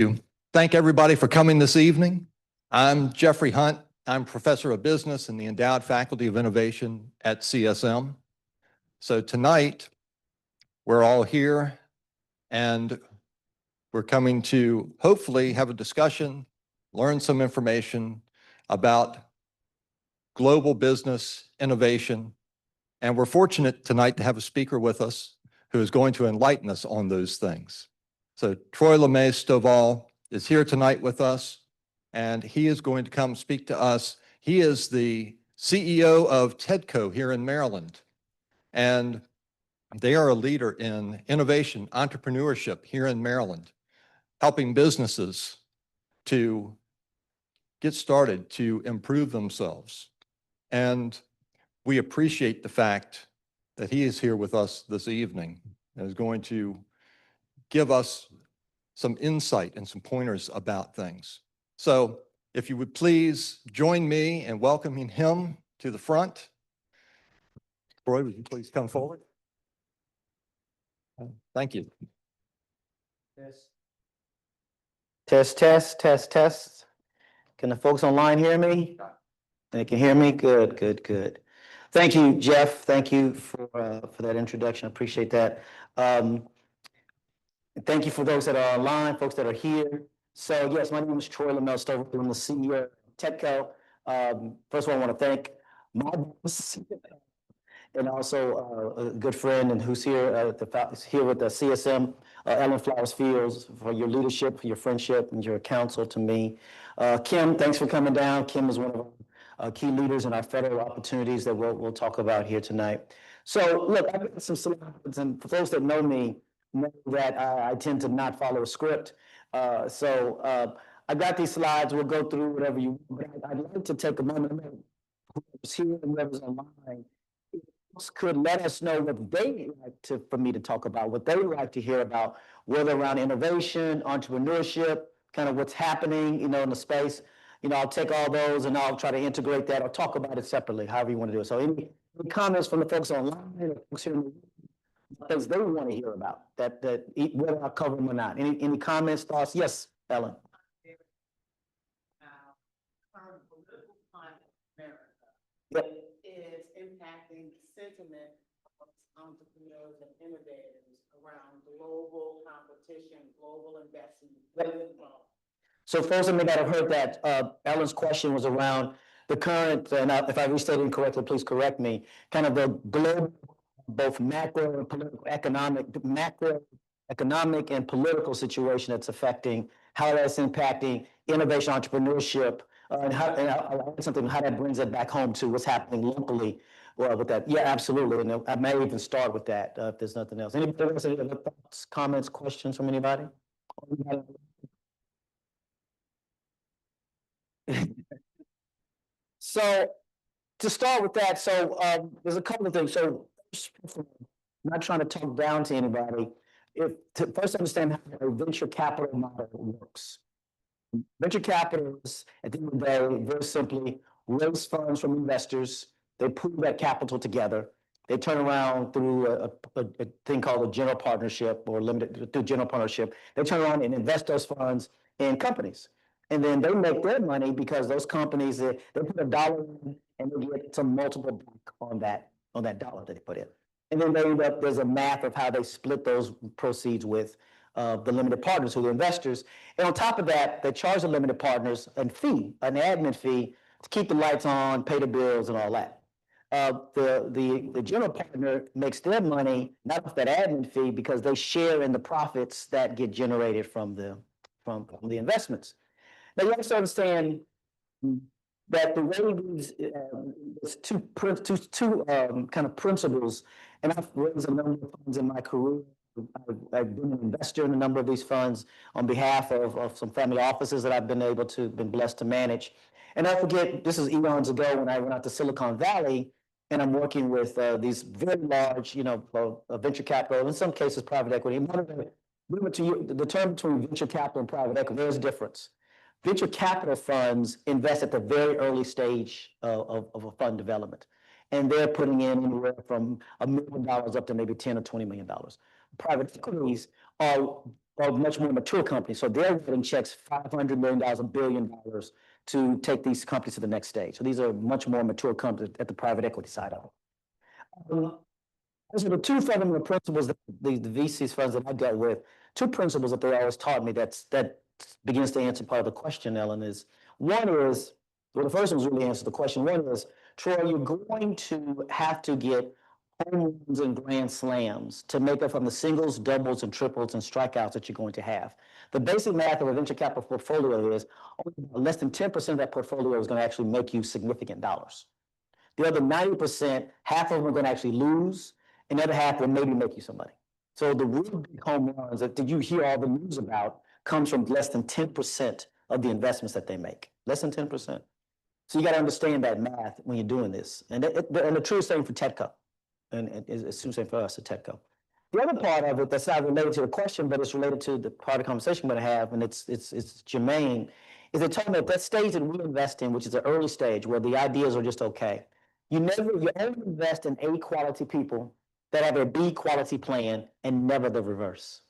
you. Thank everybody for coming this evening. I'm Jeffrey Hunt. I'm Professor of Business in the Endowed Faculty of Innovation at CSM. So tonight, we're all here and we're coming to hopefully have a discussion, learn some information about global business innovation. And we're fortunate tonight to have a speaker with us who is going to enlighten us on those things. So Troy LeMay-Stovall is here tonight with us, and he is going to come speak to us. He is the CEO of TEDCO here in Maryland, and they are a leader in innovation, entrepreneurship here in Maryland, helping businesses to get started, to improve themselves. And we appreciate the fact that he is here with us this evening and is going to give us some insight and some pointers about things. So if you would please join me in welcoming him to the front. Troy, would you please come forward? Thank you. Test. Can the folks online hear me? They can hear me? Good. Thank you, Jeff. Thank you for that introduction. I appreciate that. Thank you for those that are online, folks that are here. So yes, my name is Troy LeMay-Stovall. I'm the CEO of TEDCO. First of all, I want to thank my boss and also a good friend and who's here here with the CSM, Ellen Flowers Fields, for your leadership, for your friendship, and your counsel to me. Kim, thanks for coming down. Kim is one of our key leaders in our federal opportunities that we'll talk about here tonight. So look, I've got some slides, and for those that know me, know that I tend to not follow a script. So I got these slides. We'll go through whatever you want, but I'd like to take a moment, whoever's here and whoever's online, could let us know what they like for me to talk about, what they like to hear about, whether around innovation, entrepreneurship, kind of what's happening, in the space. I'll take all those and I'll try to integrate that or talk about it separately, however you want to do it. So any comments from the folks online, or folks here in the room, things they want to hear about, that whether I cover them or not. Any comments, thoughts? Yes, Ellen. Current political climate in America is impacting sentiment of entrepreneurs and innovators around global competition, global investment. So folks that may not have heard that, Ellen's question was around the current, and if I restated it correctly, please correct me, kind of the global, both macro and political, macroeconomic and political situation that's affecting, how that's impacting innovation, entrepreneurship, and I'll add something, how that brings it back home to what's happening locally with that. Yeah, absolutely. And I may even start with that if there's nothing else. Any thoughts, comments, questions from anybody? So to start with that, there's a couple of things. So I'm not trying to talk down to anybody. To first understand how a venture capital model works. Venture capital is, at the end of the day, very simply raise funds from investors. They pool that capital together. They turn around through a thing called a general partnership or limited through general partnership. They turn around and invest those funds in companies. And then they make their money because those companies, they put $1 in and they get some multiple back on that dollar that they put in. And then there's a math of how they split those proceeds with the limited partners, who are the investors. And on top of that, they charge the limited partners an admin fee to keep the lights on, pay the bills and all that. The general partner makes their money not off that admin fee because they share in the profits that get generated from the investments. Now you also understand that the way there's two kind of principles, and I've raised a number of funds in my career. I've been an investor in a number of these funds on behalf of some family offices that I've been blessed to manage. And I forget, this is eons ago when I went out to Silicon Valley, and I'm working with these very large, venture capital, in some cases private equity. And the term between venture capital and private equity, there's a difference. Venture capital funds invest at the very early stage of a fund development. And they're putting in anywhere from $1 million up to maybe $10 or $20 million. Private equities are are much more mature companies. So they're writing checks $500 million, $1 billion to take these companies to the next stage. So these are much more mature companies at the private equity side of it. Those are the two fundamental principles that the VCs funds that I dealt with, two principles that they always taught me that begins to answer part of the question, Ellen, is one is, well, the first one's really answers the question. One is, Troy, you're going to have to get home runs and grand slams to make up from the singles, doubles, and triples and strikeouts that you're going to have. The basic math of a venture capital portfolio is only less than 10% of that portfolio is going to actually make you significant dollars. The other 90%, half of them are going to actually lose, and the other half will maybe make you some money. So the real big home runs that you hear all the news about comes from less than 10% of the investments that they make. Less than 10%. So you got to understand that math when you're doing this. And the true same for TEDCO. And it's the same for us at TEDCO. The other part of it that's not related to the question, but it's related to the part of the conversation we're going to have, and it's germane, is they told me at that stage that we invest in, which is the early stage where the ideas are just okay. You only invest in A quality people that have a B quality plan and never the reverse.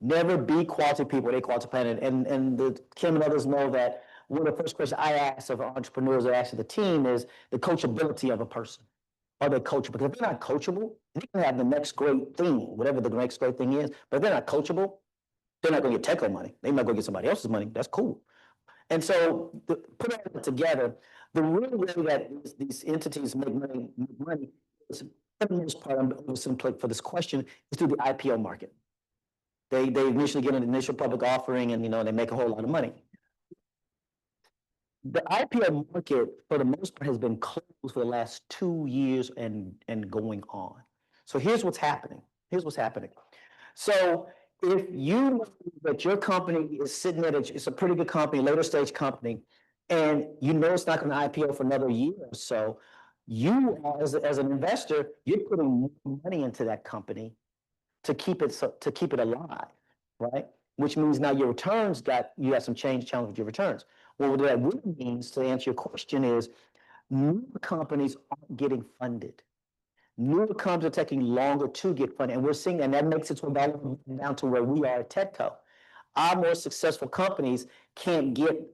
Never B quality people with A quality plan. And Kim and others know that one of the first questions I ask of entrepreneurs or ask of the team is the coachability of a person. Are they coachable? Because if they're not coachable, they can have the next great thing, whatever the next great thing is, but if they're not coachable, they're not going to get TEDCO money. They might go get somebody else's money. That's cool. And so put all that together, the real way that these entities make money is, for the most part, I'm oversimplifying for this question, is through the IPO market. They initially get an initial public offering and they make a whole lot of money. The IPO market, for the most part, has been closed for the last 2 years and going on. So here's what's happening. So if you know that your company is sitting at it's a pretty good company, later stage company, and you know it's not going to IPO for another year or so, you as an investor, you're putting more money into that company to keep it alive, right? Which means now your returns you have some challenge with your returns. Well, what that really means, to answer your question, is new companies aren't getting funded. Newer companies are taking longer to get funded, and we're seeing, and that makes its way down to where we are at TEDCO. Our more successful companies can't get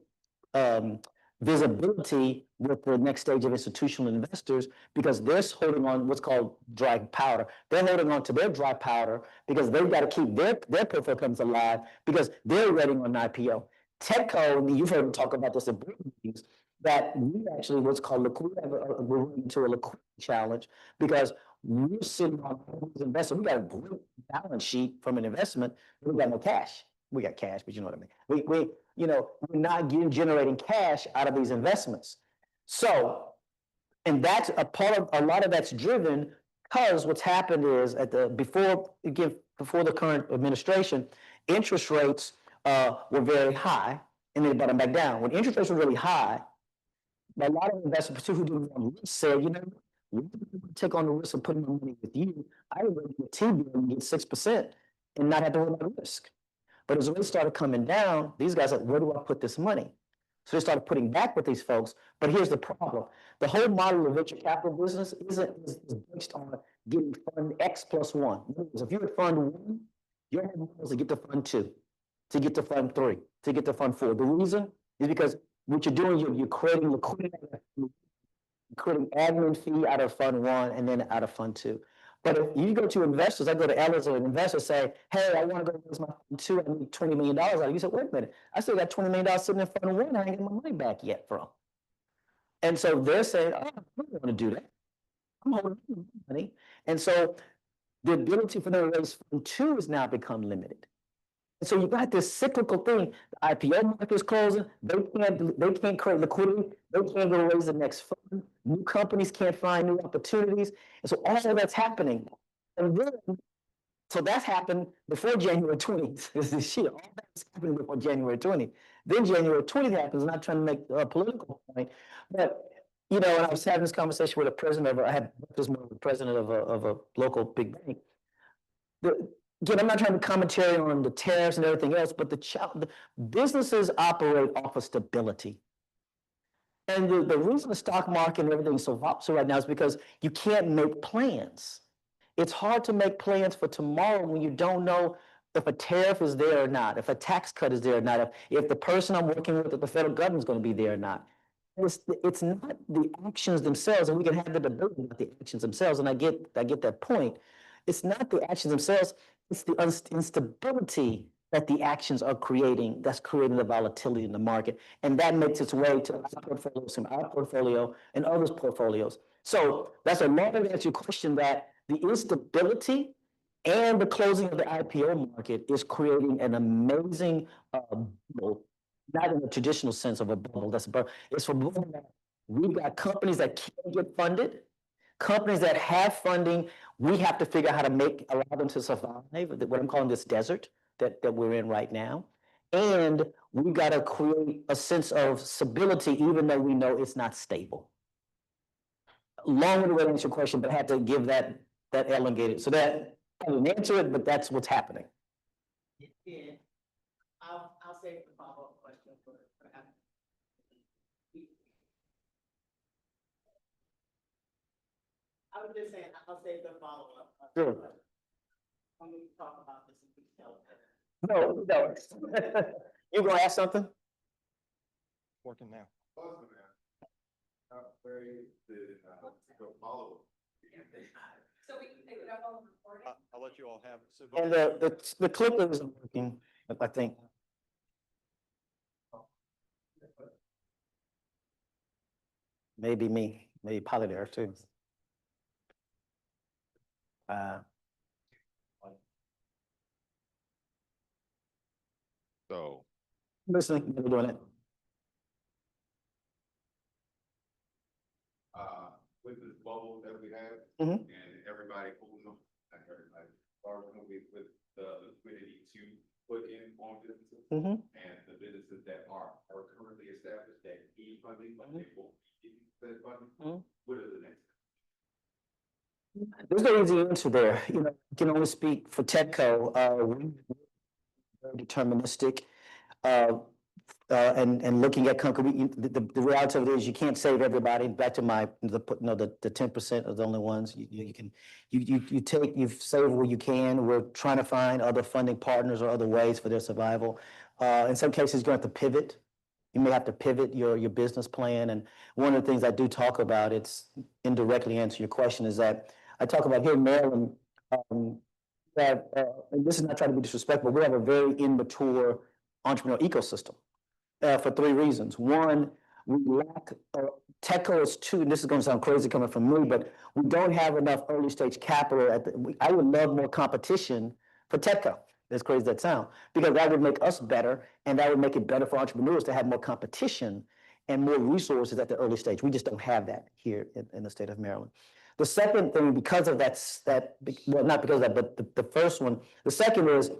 visibility with the next stage of institutional investors because they're holding on what's called dry powder. They're holding on to their dry powder because they've got to keep their portfolio companies alive because they're waiting on an IPO. TEDCO, you've heard me talk about this at board meetings, that we actually what's called we're into a liquidity challenge because we're sitting on all these investments. We got a great balance sheet from an investment, but we got no cash. We got cash, but you know what I mean. We're not generating cash out of these investments. So, and that's a lot of that's driven because what's happened is before the current administration, interest rates were very high, and they brought them back down. When interest rates were really high, a lot of investors, particularly who didn't risk, said, we take on the risk of putting my money with you. I would rather get T-bill and get 6% and not have to worry about risk. But as rates started coming down, these guys said, where do I put this money? So they started putting back with these folks. But here's the problem. The whole model of venture capital business is based on getting fund X plus one. If you're at fund one, your goal is to get to fund two, to get to fund three, to get to fund four. The reason is because what you're doing, you're creating liquidity, creating admin fee out of fund one and then out of fund two. But if you go to investors, I go to Ellis or an investor say, hey, I want to go raise my fund two, I need $20 million out of it. You say, wait a minute, I still got $20 million sitting in fund one, I ain't getting my money back yet from. And so they're saying, oh, I don't want to do that. I'm holding money. And so the ability for them to raise fund two has now become limited. So you got this cyclical thing. The IPO market is closing. They can't create liquidity. They can't go raise the next fund. New companies can't find new opportunities. And so all of that's happening. And then, so that's happened before January 20th. This year. All that's happening before January 20th. Then January 20th happens. I'm not trying to make a political point, but and I was having this conversation with I had this morning with the president of a local big bank. Again, I'm not trying to commentary on the tariffs and everything else, but the businesses operate off of stability. And the reason the stock market and everything is so volatile right now is because you can't make plans. It's hard to make plans for tomorrow when you don't know if a tariff is there or not, if a tax cut is there or not, if the person I'm working with at the federal government is going to be there or not. It's not the actions themselves, and we can have the debate about the actions themselves, and I get that point. It's not the actions themselves, it's the instability that the actions are creating, that's creating the volatility in the market. And that makes its way to our portfolios, from our portfolio and others' portfolios. So that's a long way to answer your question, that the instability and the closing of the IPO market is creating an amazing bubble, not in the traditional sense of a bubble, that's a bubble. It's a bubble that we've got companies that can't get funded, companies that have funding, we have to figure out how to allow them to survive, what I'm calling this desert that we're in right now. And we've got to create a sense of stability, even though we know it's not stable. Long way to answer your question, but I had to give that elongated. So that I didn't answer it, but that's what's happening. Yeah, I'll save the follow-up question for after. I was just saying, I'll save the follow-up. Sure. When we talk about this in detail. No. You gonna ask something? Working now. So we can take it up on recording? I'll let you all have it. So And the clicker isn't working, I think. Maybe me, maybe probably there too. So, Listening, we're doing it. with this bubble that we have, Mhm. and everybody holding up, not everybody, borrowing with the liquidity to put in on businesses, Mhm. and the businesses that are currently established that need funding, but they won't be getting said funding, Mhm. what are the next? There's no easy answer there. You know, I can only speak for TechCo. We're very deterministic. And looking at company, the reality of it is you can't save everybody. Back to the 10% are the only ones you save where you can. We're trying to find other funding partners or other ways for their survival. In some cases, you're going to have to pivot. You may have to pivot your business plan. And one of the things I do talk about, it's indirectly answer your question, is that I talk about here in Maryland, that, and this is not trying to be disrespectful, we have a very immature entrepreneurial ecosystem for three reasons. One, we lack, TechCo is two, and this is going to sound crazy coming from me, but we don't have enough early stage capital. I would love more competition for TechCo, as crazy as that sounds, because that would make us better, and that would make it better for entrepreneurs to have more competition and more resources at the early stage. We just don't have that here in the state of Maryland. The second thing, because of well, not because of that, but the first one, the second is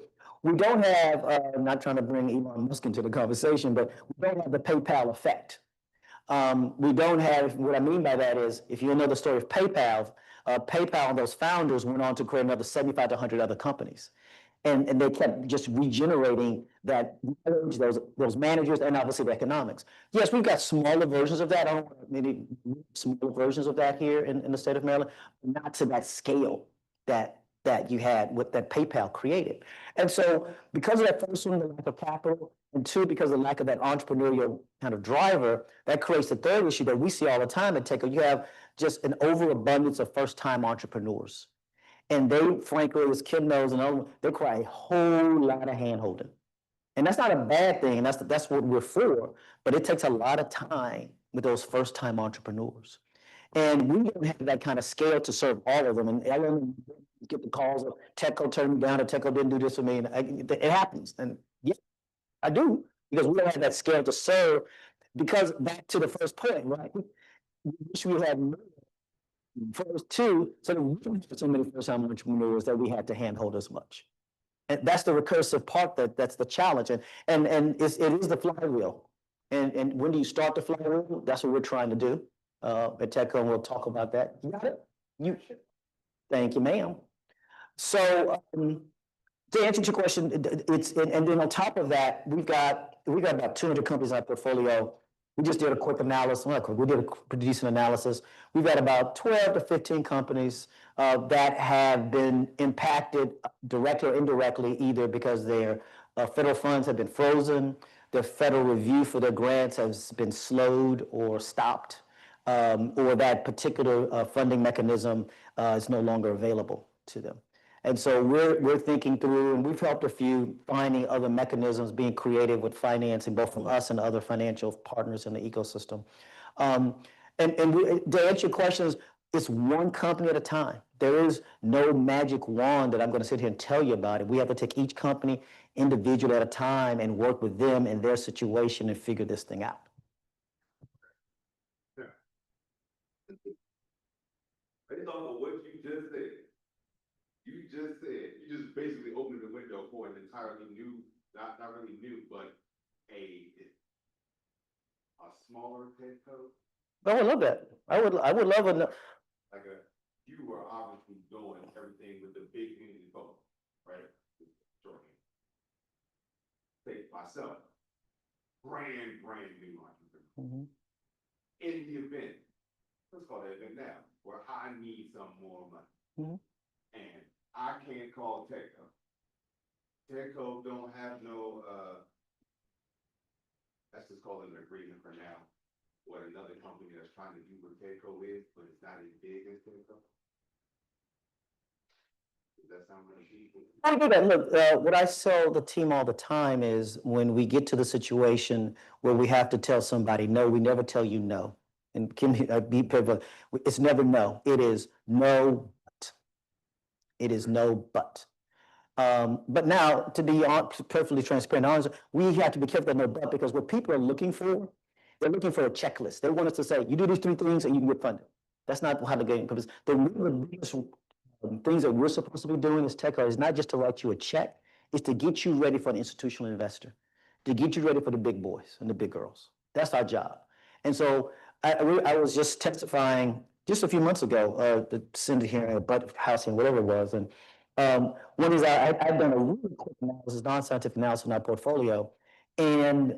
we don't have, I'm not trying to bring Elon Musk into the conversation, but we don't have the PayPal effect. We don't have, what I mean by that is, if you know the story of PayPal, PayPal and those founders went on to create another 75 to 100 other companies. And they kept just regenerating that, those managers and obviously the economics. Yes, we've got smaller versions of that. I don't want many smaller versions of that here in the state of Maryland, not to that scale that you had with that PayPal created. And so because of that first one, the lack of capital, and two, because of the lack of that entrepreneurial kind of driver, that creates the third issue that we see all the time at TechCo. You have just an overabundance of first-time entrepreneurs. And they, frankly, as Kim knows, and they require a whole lot of handholding. And that's not a bad thing, and that's what we're for, but it takes a lot of time with those first-time entrepreneurs. And we don't have that kind of scale to serve all of them. And Ellen get the calls of TechCo turned me down, or TechCo didn't do this for me, and it happens. And yeah, I do, because we don't have that scale to serve, because back to the first point, right? We wish we had more. First, two, so that we don't have so many first-time entrepreneurs that we had to handhold as much. And that's the recursive part that's the challenge. And it is the flywheel. And when do you start the flywheel? That's what we're trying to do at TechCo, and we'll talk about that. You got it? Thank you, ma'am. So to answer your question, and then on top of that, we've got about 200 companies in our portfolio. We just did a quick analysis, not quick, we did a pretty decent analysis. We've got about 12 to 15 companies that have been impacted directly or indirectly, either because their federal funds have been frozen, their federal review for their grants has been slowed or stopped, or that particular funding mechanism is no longer available to them. And so we're thinking through, and we've helped a few finding other mechanisms being created with financing, both from us and other financial partners in the ecosystem. To answer your questions, it's one company at a time. There is no magic wand that I'm going to sit here and tell you about it. We have to take each company individually at a time and work with them and their situation and figure this thing out. Based off of what you just said, you just basically opened the window for an entirely new, not really new, but a smaller tech code. I would love that. I would love it. Like you were obviously doing everything with the big community focus, right? Shorthand. Take myself, brand new entrepreneur. Mm-hmm. In the event, let's call that event now, where I need some more money. Mm-hmm. And I can't call Techco. Techco don't have no, let's just call it an agreement for now. What another company that's trying to do what Techco is, but it's not as big as Techco. Does that sound like I do that. Look, what I tell the team all the time is when we get to the situation where we have to tell somebody no, we never tell you no. And can be perfect. It's never no. It is no, but. It is no, but. But now, to be perfectly transparent, honest, we have to be careful that no but, because what people are looking for, they're looking for a checklist. They want us to say, you do these 3 things and you can get funded. That's not how the game comes. The biggest things that we're supposed to be doing as tech is not just to write you a check, it's to get you ready for an institutional investor, to get you ready for the big boys and the big girls. That's our job. And so I was just testifying just a few months ago, the Senator hearing, Butt House and whatever it was, and one is I've done a really quick analysis, non-scientific analysis in our portfolio, and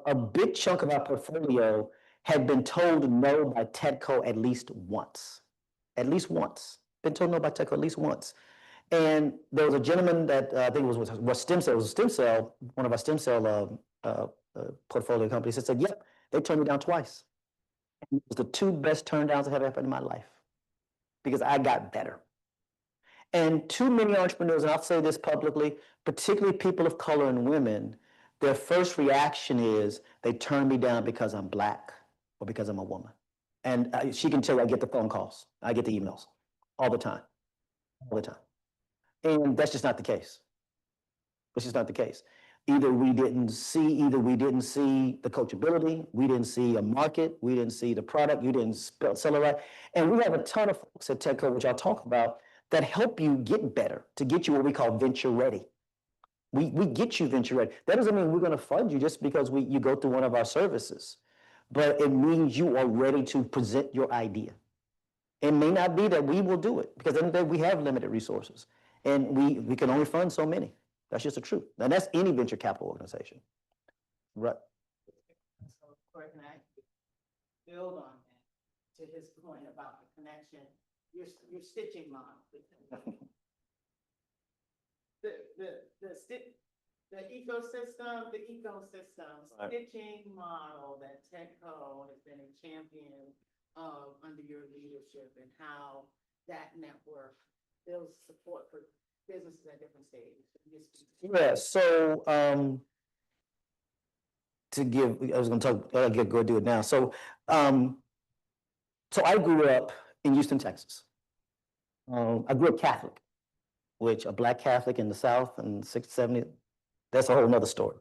a big chunk of our portfolio had been told no by TEDCO at least once. At least once. Been told no by TEDCO at least once. And there was a gentleman that I think was stem cell, one of our stem cell portfolio companies that said, yep, they turned me down twice. And it was the 2 best turndowns that have happened in my life because I got better. And too many entrepreneurs, and I'll say this publicly, particularly people of color and women, their first reaction is they turn me down because I'm Black or because I'm a woman. And she can tell you I get the phone calls, I get the emails all the time. And that's just not the case. That's just not the case. Either we didn't see the coachability, we didn't see a market, we didn't see the product, you didn't sell it right. And we have a ton of folks at TechCo, which I'll talk about, that help you get better, to get you what we call venture ready. We get you venture ready. That doesn't mean we're going to fund you just because you go through one of our services, but it means you are ready to present your idea. It may not be that we will do it, because then we have limited resources, and we can only fund so many. That's just the truth. And that's any venture capital organization. Right. So, Corey, can I build on that to his point about the connection, your stitching model. The ecosystem Right. stitching model that TechCo has been a champion of under your leadership, and how that network builds support for businesses at different stages. Yeah, so I was going to talk, I'll go do it now. So I grew up in Houston, Texas. I grew up Catholic, which a Black Catholic in the South in 60s, 70s, that's a whole nother story.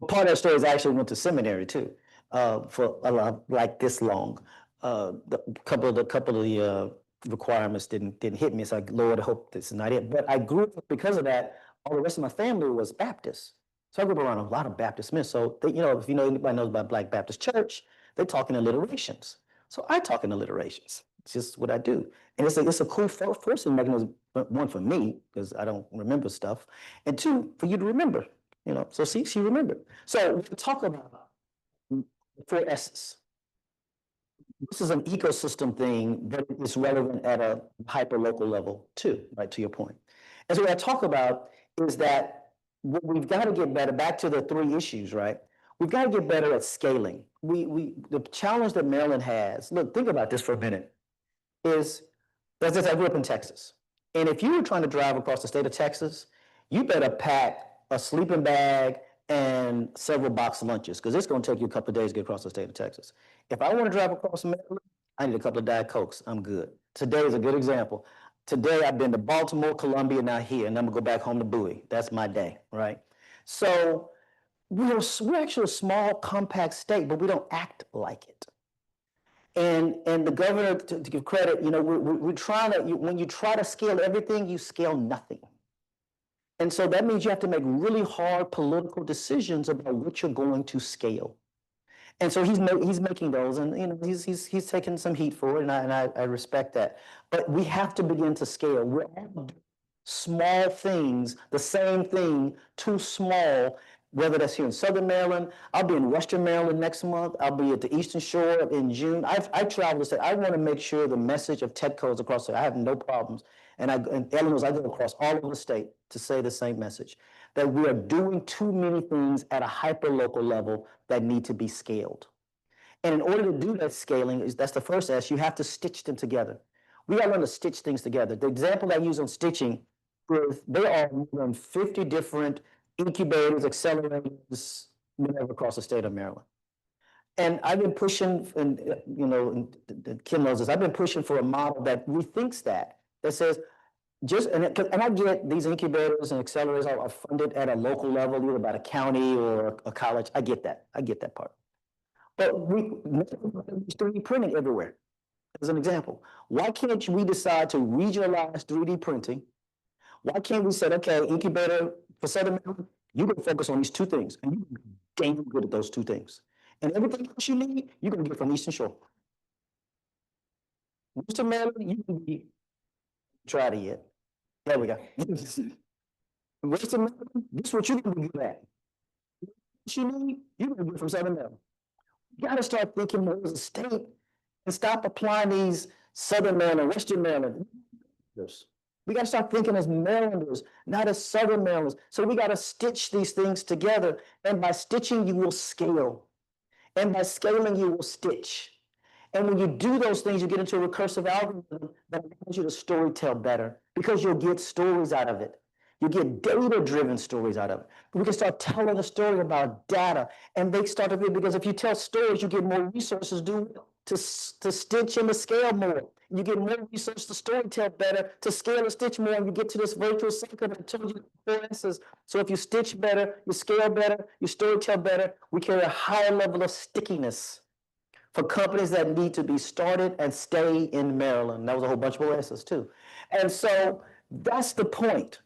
Part of that story is I actually went to seminary too, for a lot, like this long. The couple of the requirements didn't hit me, so Lord, I hope this is not it. But I grew up, because of that, all the rest of my family was Baptist. So I grew up around a lot of Baptist men. So they, if anybody knows about Black Baptist Church, they talk in alliterations. So I talk in alliterations. It's just what I do. And it's a cool forcing mechanism, one for me, because I don't remember stuff, and 2, for you to remember, so she remembered. So we talk about 4 S's. This is an ecosystem thing, but it's relevant at a hyper local level too, right, to your point. And so what I talk about is that what we've got to get better, back to the 3 issues, right? We've got to get better at scaling. The challenge that Maryland has, look, think about this for a minute, is, as I grew up in Texas. And if you were trying to drive across the state of Texas, you better pack a sleeping bag and several box lunches, because it's going to take you a couple of days to get across the state of Texas. If I want to drive across Maryland, I need a couple of Diet Cokes. I'm good. Today is a good example. Today I've been to Baltimore, Columbia, now here, and I'm gonna go back home to Bowie. That's my day, right? So we're actually a small, compact state, but we don't act like it. And the governor, to give credit, you know, we're trying to, when you try to scale everything, you scale nothing. And so that means you have to make really hard political decisions about what you're going to scale. And so he's making those, and you know he's taking some heat for it, and I respect that. But we have to begin to scale. We're all doing small things, the same thing, too small. Whether that's here in Southern Maryland, I'll be in Western Maryland next month. I'll be at the Eastern Shore in June. I travel to say I want to make sure the message of TEDCO is across the. I have no problems, and Illinois, I go across all over the state to say the same message, that we are doing too many things at a hyper-local level that need to be scaled. And in order to do that scaling, that's the first S, you have to stitch them together. We got to learn to stitch things together. The example I use on stitching, there are more than 50 different incubators, accelerators, whatever, across the state of Maryland. And I've been pushing, and you know, and Kim knows this, I've been pushing for a model that rethinks that says, and I get these incubators and accelerators are funded at a local level, either by the county or a college. I get that part. But we 3D printing everywhere, as an example. Why can't we decide to regionalize 3D printing? Why can't we say, okay, incubator for Southern Maryland, you can focus on these 2 things, and you're damn good at those 2 things. And everything else you need, you're going to get from Eastern Shore. Western Maryland, you can be tried it yet. There we go. Western Maryland, this is what you're going to be good at. What you need, you're going to get from Southern Maryland. You got to start thinking more as a state and stop applying these Southern Maryland, Western Maryland. We got to start thinking as Marylanders, not as Southern Marylanders. So we got to stitch these things together. And by stitching, you will scale. And by scaling, you will stitch. And when you do those things, you get into a recursive algorithm that allows you to storytell better, because you'll get stories out of it. You get data-driven stories out of it. We can start telling a story about data, and they start to be, because if you tell stories, you get more resources to stitch and to scale more. You get more research to storytell better, to scale and stitch more, and you get to this virtual cycle that I told you before. So if you stitch better, you scale better, you storytell better, we carry a higher level of stickiness for companies that need to be started and stay in Maryland. That was a whole bunch of OSs too. And so that's the point.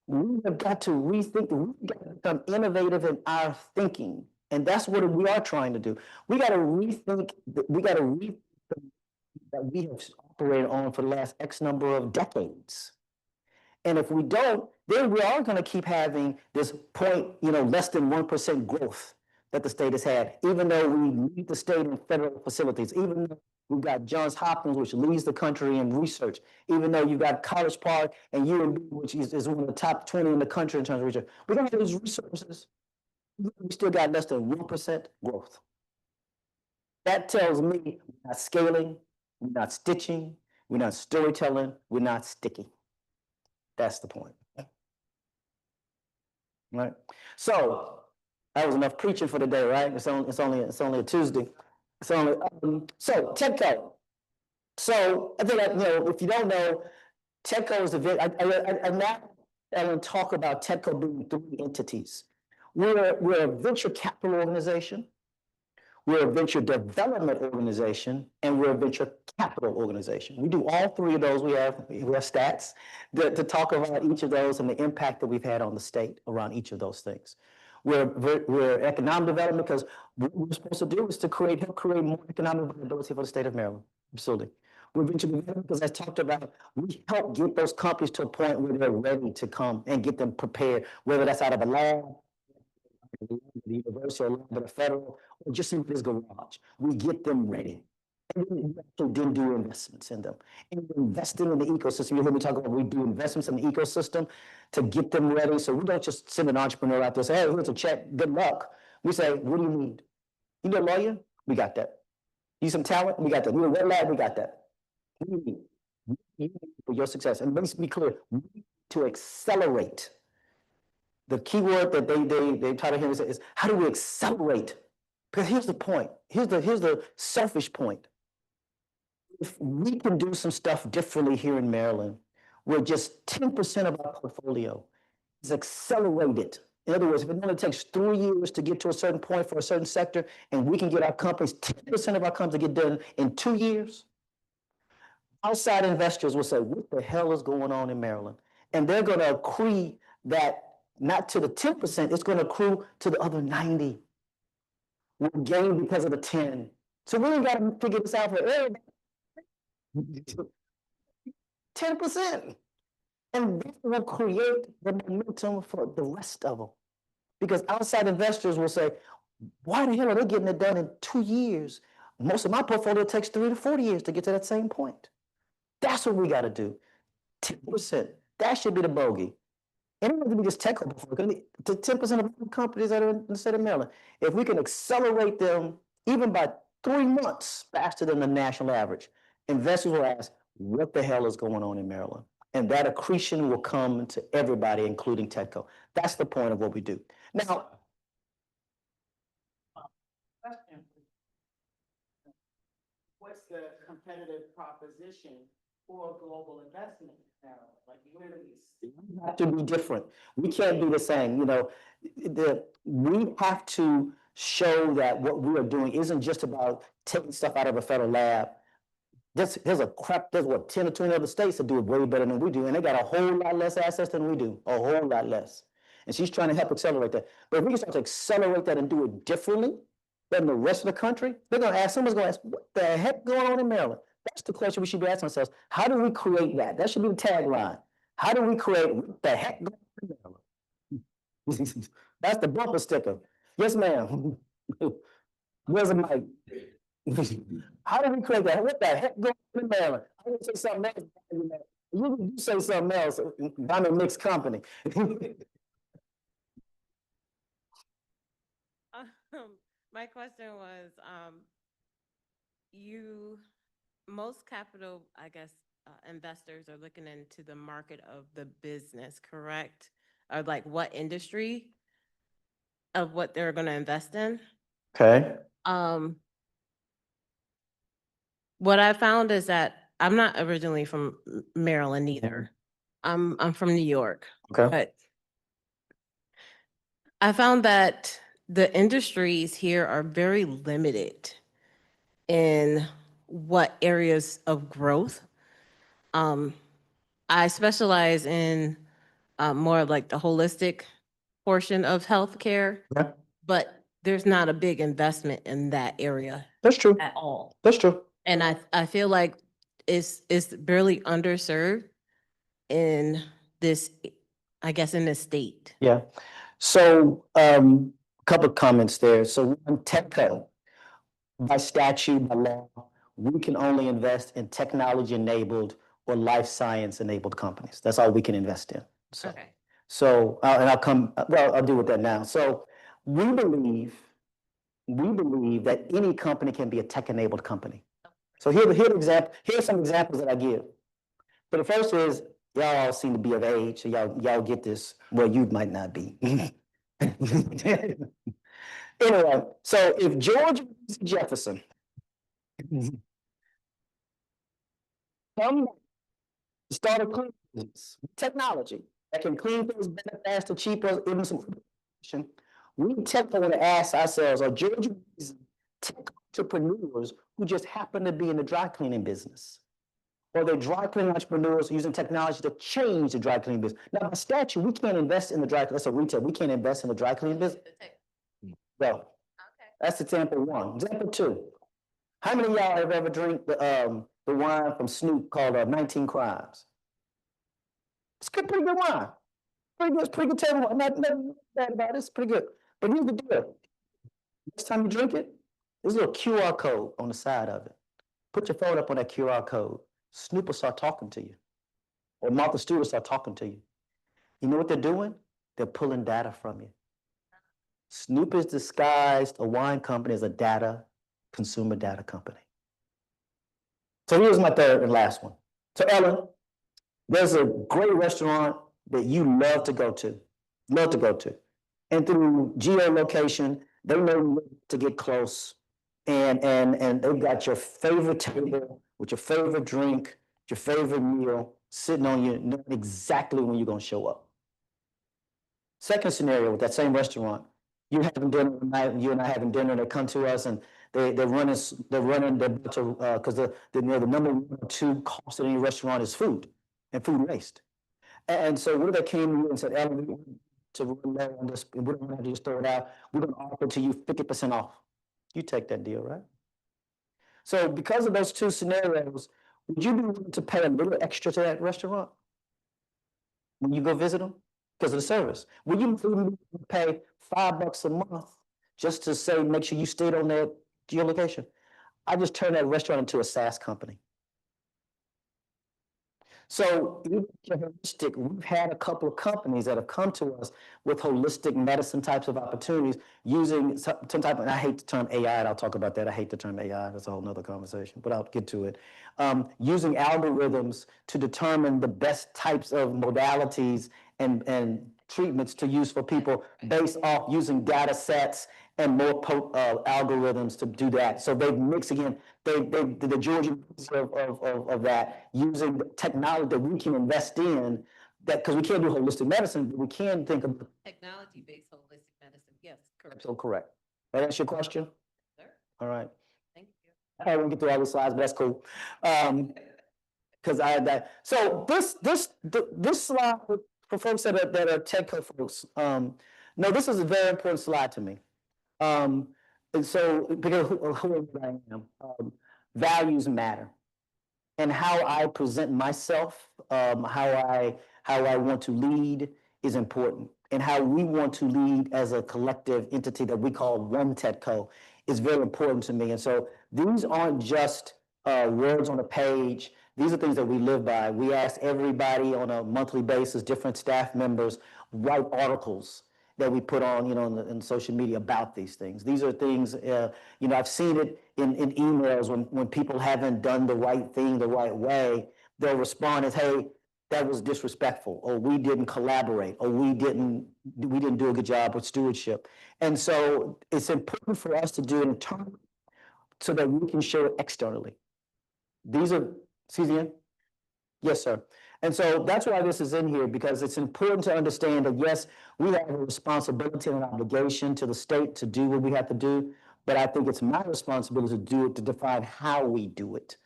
We have got to rethink, we've got to become innovative in our thinking. And that's what we are trying to do. We got to rethink, that we have operated on for the last X number of decades. And if we don't, then we are going to keep having this point, you know, less than 1% growth that the state has had, even though we lead the state in federal facilities, even though we've got Johns Hopkins, which leads the country in research, even though you've got College Park and UNB, which is one of the top 20 in the country in terms of research. We don't have these resources. We still got less than 1% growth. That tells me we're not scaling, we're not stitching, we're not storytelling, we're not sticking. That's the point. Right? So that was enough preaching for today, right? It's only a Tuesday. So TEDCO. So I think, if you don't know, TEDCO is I'm not going to talk about TEDCO being 3 entities. We're a venture capital organization, we're a venture development organization, and we're a venture capital organization. We do all 3 of those. We have stats to talk about each of those and the impact that we've had on the state around each of those things. We're economic development, because what we're supposed to do is to help create more economic viability for the state of Maryland. Absolutely. We're venture development because, as talked about, we help get those companies to a point where they're ready to come and get them prepared, whether that's out of a lab, the university, or a federal, just in this garage. We get them ready. And then do investments in them. And investing in the ecosystem, you hear me talk about we do investments in the ecosystem to get them ready. So we don't just send an entrepreneur out there and say, hey, here's a check, good luck. We say, what do you need? You need a lawyer? We got that. You need some talent? We got that. You need a wet lab? We got that. What do you need? What do you need for your success? And let me be clear, we need to accelerate. The key word that they try to hear is how do we accelerate? Because here's the point. Here's the selfish point. If we can do some stuff differently here in Maryland, where just 10% of our portfolio is accelerated. In other words, if it only takes 3 years to get to a certain point for a certain sector, and we can get our companies, 10% of our companies to get done in 2 years, outside investors will say, what the hell is going on in Maryland? And they're going to accrue that not to the 10%, it's going to accrue to the other 90. We'll gain because of the 10. So we ain't got to figure this out for everybody. 10%. And that will create the momentum for the rest of them. Because outside investors will say, why the hell are they getting it done in 2 years? Most of my portfolio takes 30 to 40 years to get to that same point. That's what we got to do. 10%. That should be the bogey. And it doesn't be just tech portfolio. To 10% of companies that are in the state of Maryland, if we can accelerate them even by 3 months faster than the national average, investors will ask, what the hell is going on in Maryland? And that accretion will come to everybody, including TEDCO. That's the point of what we do. Now, Question. What's the competitive proposition for global investment now? Like, where do we we have to be different. We can't be the same. We have to show that what we are doing isn't just about taking stuff out of a federal lab. There's 10 or 20 other states that do it way better than we do, and they got a whole lot less assets than we do, a whole lot less. And she's trying to help accelerate that. But if we can start to accelerate that and do it differently than the rest of the country, someone's going to ask, what the heck going on in Maryland? That's the question we should be asking ourselves. How do we create that? That should be the tagline. How do we create what the heck going on in Maryland? That's the bumper sticker. Yes, ma'am. Where's the mic? How do we create that? What the heck going on in Maryland? I'm going to say something else. You say something else. I'm a mixed company. My question was, most capital, I guess, investors are looking into the market of the business, correct? Or like what industry of what they're going to invest in? Okay. What I found is that I'm not originally from Maryland either. I'm from New York. Okay. But I found that the industries here are very limited in what areas of growth. I specialize in more of like the holistic portion of healthcare, Okay. but there's not a big investment in that area That's true. at all. That's true. And I feel like it's barely underserved in this, I guess, in this state. Yeah. So, couple of comments there. So, on TECO, by statute, by law, we can only invest in technology-enabled or life science-enabled companies. That's all we can invest in. So, Okay. So, and I'll deal with that now. So, we believe that any company can be a tech-enabled company. So here's some examples that I give. So the first is, y'all all seem to be of age, so y'all get this. Well, you might not be. Anyway, so if George Jefferson started cleaning business, technology that can clean things better, faster, cheaper, even some, we tech want to ask ourselves, are Georgia tech entrepreneurs who just happen to be in the dry cleaning business? Or they're dry cleaning entrepreneurs using technology to change the dry cleaning business? Now, by statute, we can't invest in the dry cleaning. That's a retail. We can't invest in the dry cleaning business. No. That's example one. Example two. How many of y'all have ever drank the wine from Snoop called 19 Crimes? It's good, pretty good wine. Pretty good table wine. Nothing bad about it. It's pretty good. But here's the deal. Next time you drink it, There's a little QR code on the side of it. Put your phone up on that QR code. Snoop will start talking to you. Or Martha Stewart will start talking to you. You know what they're doing? They're pulling data from you. Snoop is disguised a wine company as a consumer data company. So here's my third and last one. So Ellen, there's a great restaurant that you love to go to. And through geolocation, they know to get close. And they've got your favorite table with your favorite drink, your favorite meal sitting on you, knowing exactly when you're gonna show up. Second scenario with that same restaurant, you having dinner tonight, you and I having dinner, they come to us and they're running, because the number 1 or 2 cost at any restaurant is food and food waste. And so what if they came to you and said, Ellen, we want to run low on this, and we don't want to just throw it out, we're gonna offer to you 50% off. You take that deal, right? So because of those 2 scenarios, would you be willing to pay a little extra to that restaurant when you go visit them because of the service? Would you pay $5 a month just to say, make sure you stayed on that geolocation? I just turned that restaurant into a SaaS company. So holistic, we've had a couple of companies that have come to us with holistic medicine types of opportunities using some type of, and I hate the term AI, and I'll talk about that. I hate the term AI, that's a whole nother conversation, but I'll get to it. Using algorithms to determine the best types of modalities and treatments to use for people based off using data sets and more algorithms to do that. So they've mixed again, the Georgia of that, using technology that we can invest in, that because we can't do holistic medicine, but we can think of Technology-based holistic medicine, yes, correct. so correct. That answer your question? Sir, All right. thank you. I won't get through all the slides, but that's cool. Because I had that. So this slide for folks that are tech folks. No, this is a very important slide to me. And so because who I am, values matter, and how I present myself, how I want to lead is important, and how we want to lead as a collective entity that we call One TechCo is very important to me. And so these aren't just words on a page. These are things that we live by. We ask everybody on a monthly basis, different staff members, write articles that we put on, in social media about these things. These are things, I've seen it in emails when people haven't done the right thing the right way, they'll respond as, hey, that was disrespectful, or we didn't collaborate, or we didn't do a good job with stewardship. And so it's important for us to do it internally so that we can show it externally. These are, Cesian? Yes, sir. And so that's why this is in here, because it's important to understand that, yes, we have a responsibility and an obligation to the state to do what we have to do, but I think it's my responsibility to do it, to define how we do it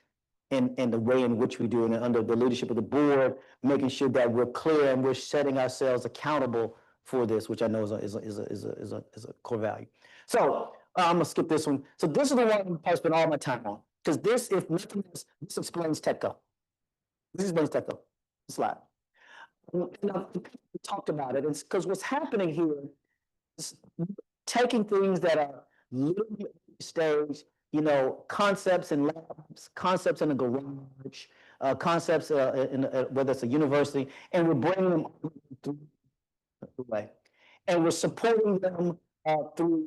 and the way in which we do it, and under the leadership of the board, making sure that we're clear and we're setting ourselves accountable for this, which I know is a core value. So I'm gonna skip this one. So this is the one I spend all my time on, because this, if nothing else, this explains TechCo. This explains TechCo. Slide. We talked about it. It's because what's happening here is taking things that are literally stage, concepts in labs, concepts in a garage, concepts in whether it's a university, and we're bringing them through the way. And we're supporting them through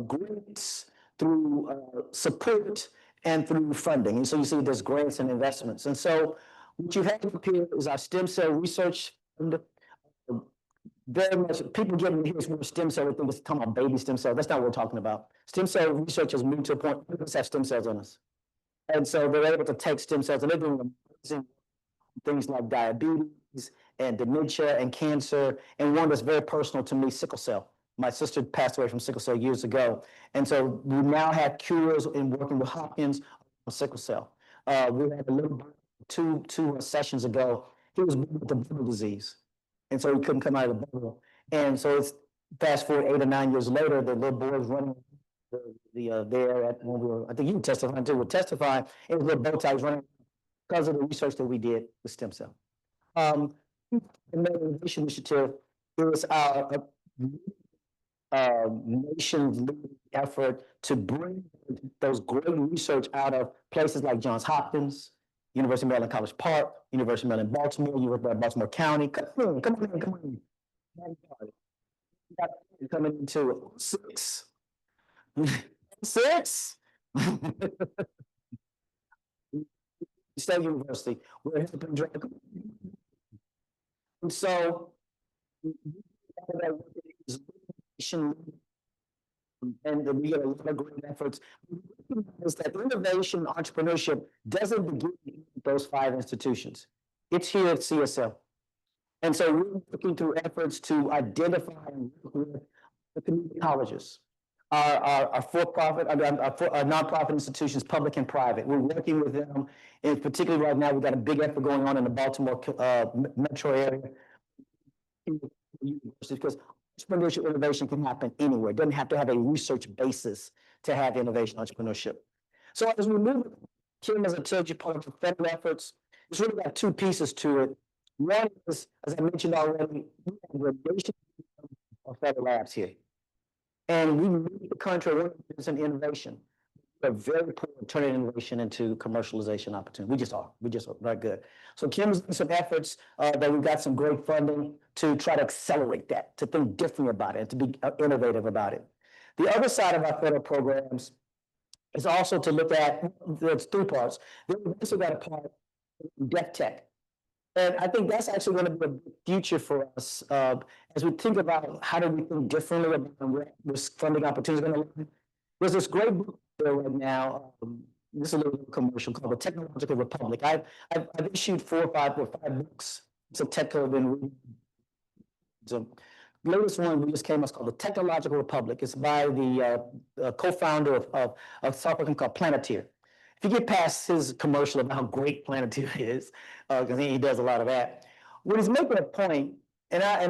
grants, through support, and through funding. And so you see there's grants and investments. And so what you have up here is our stem cell research fund. Very much, people get in here, it's stem cell, we think it's talking about baby stem cells. That's not what we're talking about. Stem cell research has moved to a point, we just have stem cells on us. And so they're able to take stem cells, and they're doing amazing things like diabetes and dementia and cancer, and one that's very personal to me, sickle cell. My sister passed away from sickle cell years ago. And so we now have cures in working with Hopkins on sickle cell. We had a little two sessions ago, he was born with the bubble disease. And so he couldn't come out of the bubble. And so it's fast forward 8 or 9 years later, the little boy was running there at when we were, I think you were testifying too, and his little bow tie was running because of the research that we did with stem cell. The innovation initiative is our nation's leading effort to bring those great research out of places like Johns Hopkins, University of Maryland College Park, University of Maryland Baltimore, University of Baltimore County. Come on, come on, come on. Coming into six. Six. State University. We're helping drive. And so and we get a lot of great efforts. Is that innovation entrepreneurship doesn't begin with those 5 institutions. It's here at CSL. And so we're looking through efforts to identify and work with the community colleges, our for-profit, our nonprofit institutions, public and private. We're working with them, and particularly right now, we've got a big effort going on in the Baltimore metro area. Because entrepreneurship innovation can happen anywhere. It doesn't have to have a research basis to have innovation entrepreneurship. So as we move, Kim, as I told you, part of the federal efforts, it's really got 2 pieces to it. One is, as I mentioned already, we have a nation of federal labs here. And we lead the country in innovation. We're very poor at turning innovation into commercialization opportunity. We just are not good. So Kim's done some efforts that we've got some great funding to try to accelerate that, to think differently about it, and to be innovative about it. The other side of our federal programs is also to look at, there's 3 parts. Then we've also got a part in deaf tech. And I think that's actually going to be a big future for us as we think about how do we think differently about where this funding opportunity is going to lie. There's this great book there right now. This is a little commercial called The Technological Republic. I've issued 4 or 5 books. It's a tech I've been reading. The latest one we just came out is called The Technological Republic. It's by the co-founder of a software company called Planeteer. If you get past his commercial about how great Planeteer is, because he does a lot of that, what he's making a point, and I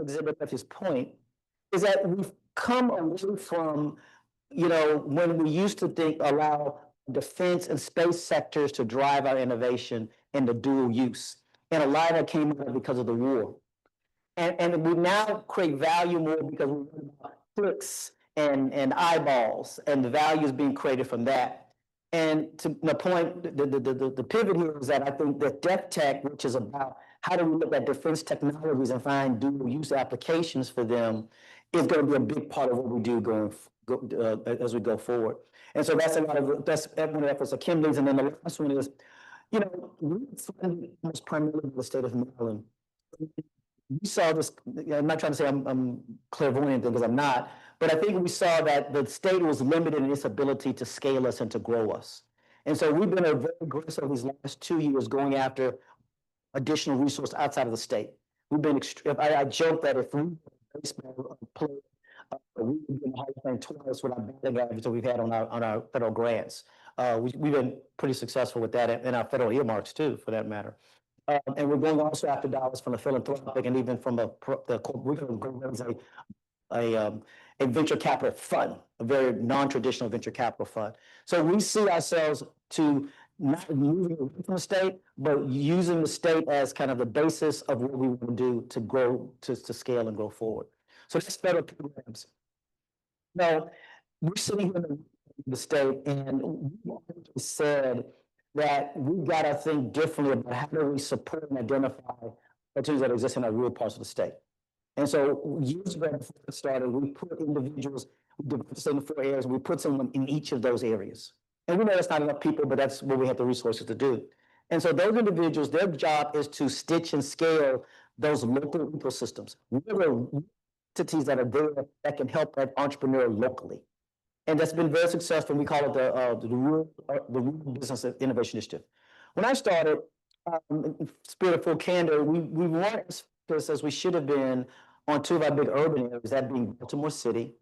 exhibit at his point, is that we've come away from, when we used to allow defense and space sectors to drive our innovation into dual use. And a lot of that came about because of the war. And we now create value more because we learn about clicks and eyeballs, and the value is being created from that. And to the point, the pivot here is that I think that deaf tech, which is about how do we look at defense technologies and find dual use applications for them, is going to be a big part of what we do as we go forward. And so that's one of the efforts that Kim leads. And then the last one is, we fund almost primarily in the state of Maryland. We saw this, I'm not trying to say I'm clairvoyant because I'm not, but I think we saw that the state was limited in its ability to scale us and to grow us. And so we've been very aggressive these last 2 years going after additional resources outside of the state. We've been, I joke that if we were a baseball player, we would be in the Hall of Fame twice with our batting average that we've had on our federal grants. We've been pretty successful with that, and our federal earmarks too, for that matter. And we're going also after dollars from the philanthropic and even from we're going to raise a venture capital fund, a very non-traditional venture capital fund. So we see ourselves to not moving away from the state, but using the state as kind of the basis of what we want to do to grow, to scale and grow forward. So that's federal programs. Now, we're sitting here in the state, and we said that we've got to think differently about how do we support and identify opportunities that exist in our rural parts of the state. And so years ago, before it started, we put individuals, we divided the state in 4 areas, and we put someone in each of those areas. And we know that's not enough people, but that's what we have the resources to do. And so those individuals, their job is to stitch and scale those local ecosystems. We're entities that are there that can help that entrepreneur locally. And that's been very successful. We call it the Rural Business Innovation Initiative. When I started, in spirit of full candor, we weren't as focused as we should have been on 2 of our big urban areas, that being Baltimore City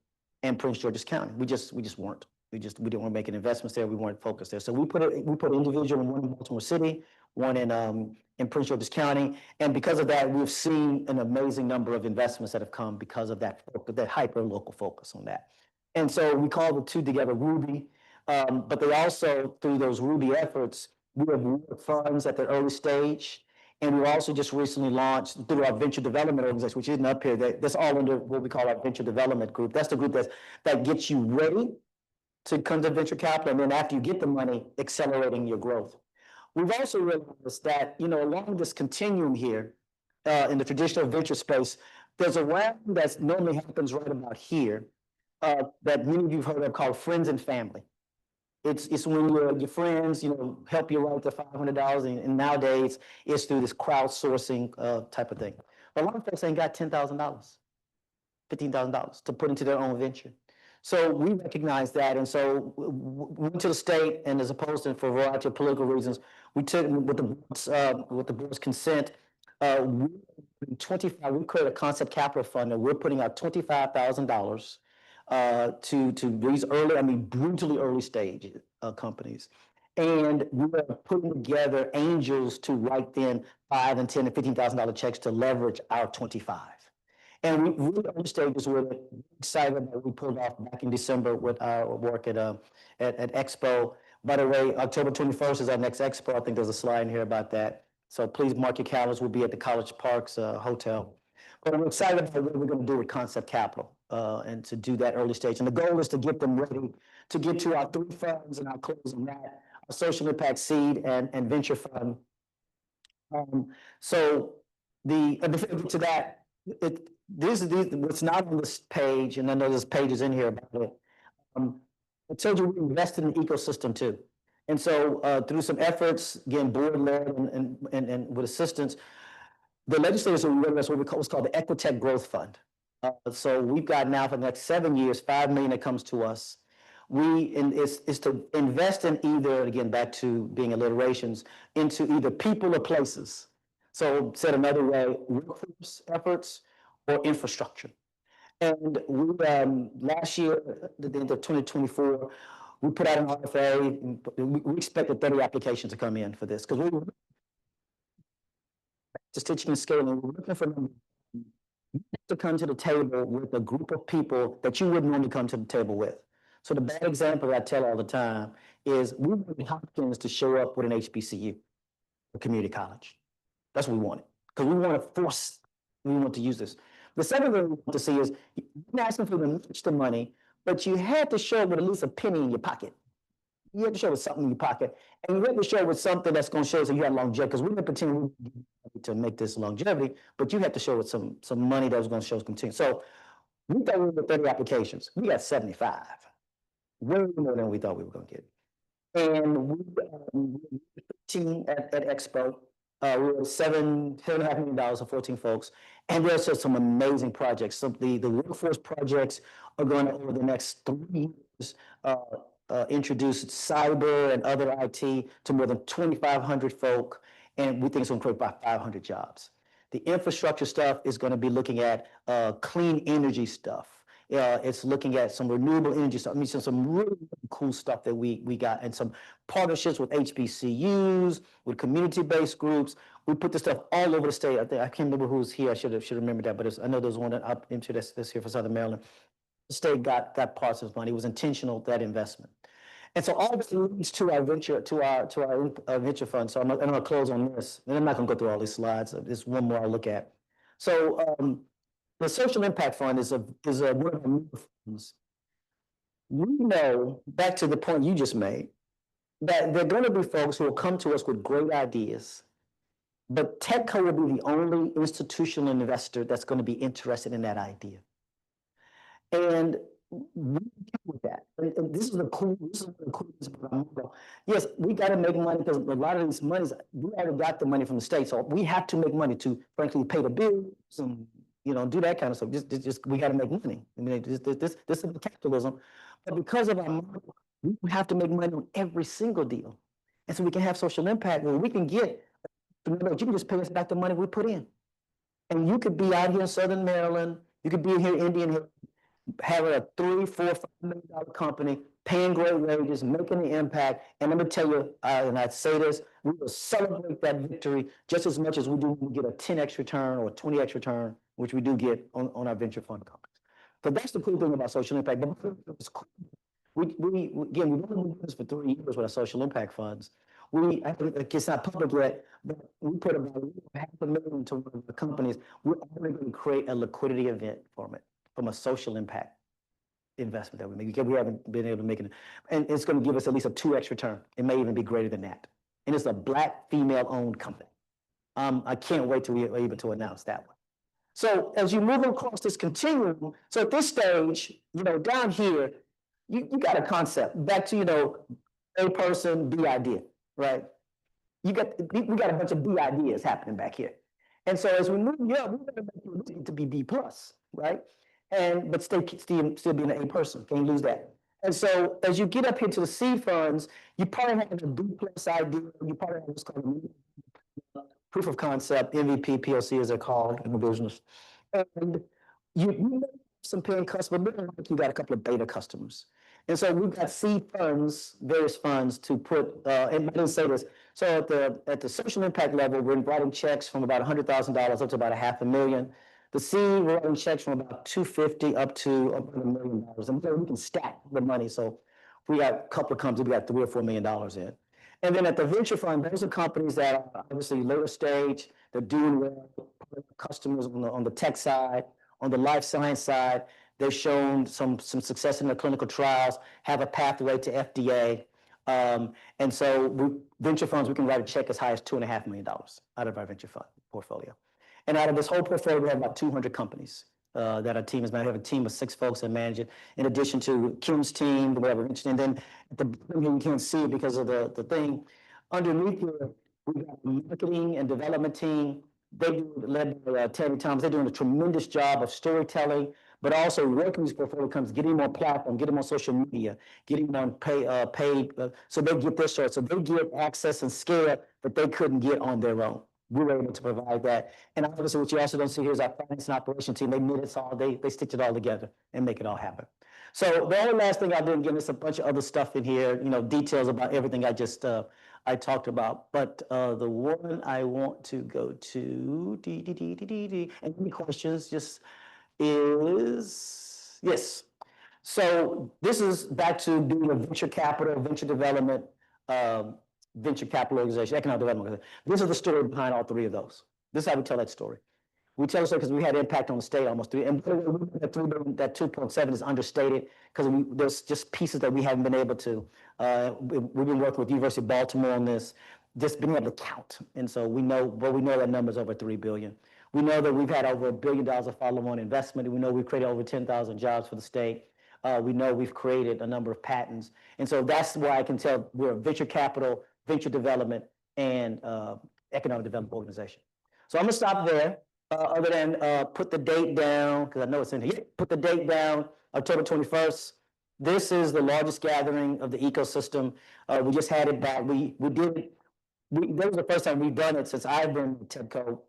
and Prince George's County. We just weren't. We didn't want to make any investments there. We weren't focused there. So we put individual in one in Baltimore City, one in Prince George's County. And because of that, we've seen an amazing number of investments that have come because of that hyper local focus on that. And so we call the 2 together Ruby, but they also, through those Ruby efforts, we have funds at the early stage, And we also just recently launched through our venture development organization, which isn't up here, that's all under what we call our venture development group. That's the group that gets you ready to come to venture capital, and then after you get the money, accelerating your growth. We've also realized that, along this continuum here, in the traditional venture space, there's a round that normally happens right about here, that many of you've heard of called friends and family. It's when your friends, help you write the $500, and nowadays it's through this crowdsourcing type of thing. But a lot of folks ain't got $10,000, $15,000 to put into their own venture. So we recognize that, and so we went to the state, and as opposed to for a variety of political reasons, we took with the board's consent, we created a concept capital fund, and we're putting out $25,000 to these brutally early stage companies. And we're putting together angels to write then $5,000 and $10,000 and $15,000 checks to leverage our 25. And we really early stages, we're excited about what we pulled off back in December with our work at Expo. By the way, October 21st is our next Expo. I think there's a slide in here about that. So please mark your calendars. We'll be at the College Parks Hotel. But we're excited about what we're going to do with Concept Capital and to do that early stage. And the goal is to get them ready to get to our 3 funds, and I'll close on that, our Social Impact Seed and Venture Fund. So before we get to that, what's not on this page, and I know there's pages in here about it. I told you we invested in the ecosystem too. And so through some efforts, again, board-led and with assistance, the legislators will realize what's called the Equitech Growth Fund. So we've got now for the next 7 years, $5 million that comes to us. It's to invest in either, again, back to being alliterations, into either people or places. So said another way, workforce efforts or infrastructure. And we, last year, at the end of 2024, we put out an RFA. We expected 30 applications to come in for this, because we were just teaching and scaling. We're looking for them to come to the table with a group of people that you wouldn't normally come to the table with. So the bad example that I tell all the time is we wanted Hopkins to show up with an HBCU, a community college. That's what we wanted, because we want to use this. The second thing we want to see is, you're not asking for them to match the money, but you had to show up with at least a penny in your pocket. You had to show with something in your pocket, and you had to show with something that's going to show us that you had longevity, because we didn't pretend to make this longevity, but you had to show with some money that was going to show us continue. So we thought we were with 30 applications. We got 75, way more than we thought we were going to get. And we team at Expo. We were $7.5 million for 14 folks. And there's just some amazing projects. So the workforce projects are going to, over the next 3 years, introduce cyber and other IT to more than 2,500 folk. And we think it's going to create about 500 jobs. The infrastructure stuff is going to be looking at clean energy stuff. It's looking at some renewable energy stuff. I mean, some really cool stuff that we got, and some partnerships with HBCUs, with community-based groups. We put this stuff all over the state. I can't remember who was here. I should remember that, but I know there's one up into this here for Southern Maryland. The state got parts of money. It was intentional, that investment. And so all this leads to our venture, venture fund. So I'm going to close on this, and I'm not going to go through all these slides. There's one more I'll look at. So the Social Impact Fund is one of our new funds. We know, back to the point you just made, that there are going to be folks who will come to us with great ideas, but TechCo will be the only institutional investor that's going to be interested in that idea. And we can with that. And this is the cool about our model. Yes, we got to make money, because a lot of these monies, we already got the money from the state, so we have to make money to, frankly, pay the bills and do that kind of stuff. Just we got to make money. I mean, this is capitalism. But because of our model, we have to make money on every single deal. And so we can have social impact where we can get, you can just pay us back the money we put in. And you could be out here in Southern Maryland, you could be here in Indian Hill, having a $3, $4, $5 million company, paying great wages, making the impact. And let me tell you, and I say this, we will celebrate that victory just as much as we do when we get a 10x return or a 20x return, which we do get on our venture fund companies. So that's the cool thing about social impact. But again, we've only been doing this for 3 years with our social impact funds. I think it's not public yet, but we put about $500,000 into one of the companies. We're only going to create a liquidity event from a social impact investment that we make. Because we haven't been able to make it, and it's going to give us at least a 2x return. It may even be greater than that. And it's a Black female-owned company. I can't wait till we're able to announce that one. So as you move across this continuum, so at this stage, down here, you got a concept. Back to, A person, B idea, right? We got a bunch of B ideas happening back here. And so as we move up, we're going to make it to be B plus, right? But still being an A person, can't lose that. And so as you get up here to the C funds, you probably have a B plus idea, you probably have what's called a proof of concept, MVP, POC as they're called in the business. And you may have some paying customers, but you got a couple of beta customers. And so we've got seed funds, various funds to put, and I didn't say this. So at the social impact level, we're writing checks from about $100,000 up to about $500,000. The seed, we're writing checks from about $250,000 up to about $1 million. And so we can stack the money. So we got a couple of companies, we got $3 or $4 million in. And then at the venture fund, those are companies that are obviously later stage, they're doing well, customers on the tech side, on the life science side, they've shown some success in their clinical trials, have a pathway to FDA. And so venture funds, we can write a check as high as $2.5 million out of our venture fund portfolio. And out of this whole portfolio, we have about 200 companies that our team is managed. We have a team of 6 folks that manage it, in addition to Kim's team, whatever. And then at the bottom here, you can't see it because of the thing. Underneath here, we got a marketing and development team. They do, led by Terry Thomas. They're doing a tremendous job of storytelling, but also working these portfolio companies, getting them on platform, getting them on social media, getting them on paid, so they get their share. So they get access and scale that they couldn't get on their own. We were able to provide that. And obviously, what you also don't see here is our finance and operation team. They knit it all, they stitch it all together and make it all happen. So the only last thing I did, again, there's a bunch of other stuff in here, details about everything I just I talked about. But the one I want to go to, and any questions, just is, yes. So this is back to being a venture capital, venture development, venture capital organization, economic development organization. This is the story behind all 3 of those. This is how we tell that story. We tell the story because we had impact on the state almost 3. And that 2.7 is understated because there's just pieces that we haven't been able to. We've been working with University of Baltimore on this, just being able to count. And so we know that number is over 3 billion. We know that we've had over $1 billion of follow-on investment. And we know we've created over 10,000 jobs for the state. We know we've created a number of patents. And so that's why I can tell we're a venture capital, venture development, and economic development organization. So I'm gonna stop there, other than put the date down, because I know it's in here. Put the date down, October 21st. This is the largest gathering of the ecosystem. We just had it back. We did it. That was the first time we've done it since I've been at TEDCO.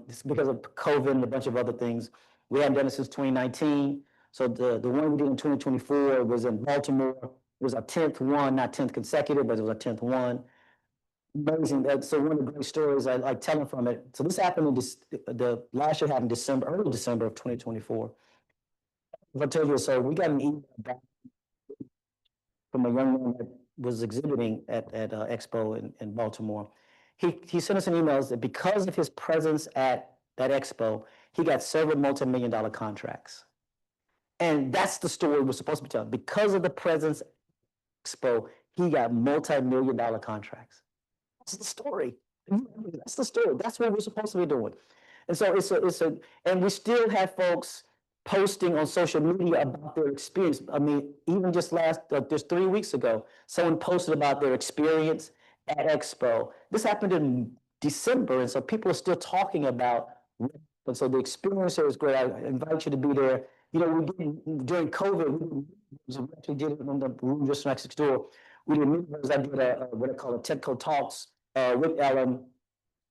It's because of COVID and a bunch of other things. We haven't done it since 2019. So the one we did in 2024 was in Baltimore. It was our 10th one, not 10th consecutive, but it was our 10th one. Amazing. So one of the great stories I like telling from it. So this happened the last year happened early December of 2024. If I tell you, so we got an email back from a young man that was exhibiting at Expo in Baltimore. He sent us an email that because of his presence at that Expo, he got several multi-million-dollar contracts. And that's the story we're supposed to be telling. Because of the presence at Expo, he got multi-million-dollar contracts. That's the story. That's the story. That's what we're supposed to be doing. And so and we still have folks posting on social media about their experience. I mean, even just just 3 weeks ago, someone posted about their experience at Expo. This happened in December, and so people are still talking about. And so the experience here is great. I invite you to be there. During COVID, we actually did it in the room just next door. We did meetings. I did what I call a TEDCO Talks with Ellen.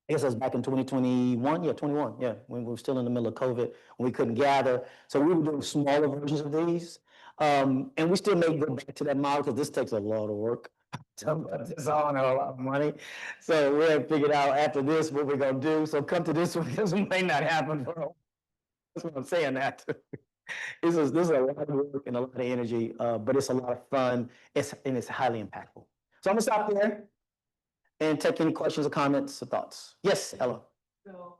I guess that was back in 2021. Yeah, 21. Yeah, when we were still in the middle of COVID, when we couldn't gather. So we were doing smaller versions of these. And we still may go back to that model because this takes a lot of work. To put this on and a lot of money. So we have figured out after this what we're going to do. So come to this one because it may not happen for a while. That's what I'm saying that. This is a lot of work and a lot of energy, but it's a lot of fun. And it's highly impactful. So I'm gonna stop there. and take any questions or comments or thoughts. Yes, Ella. So,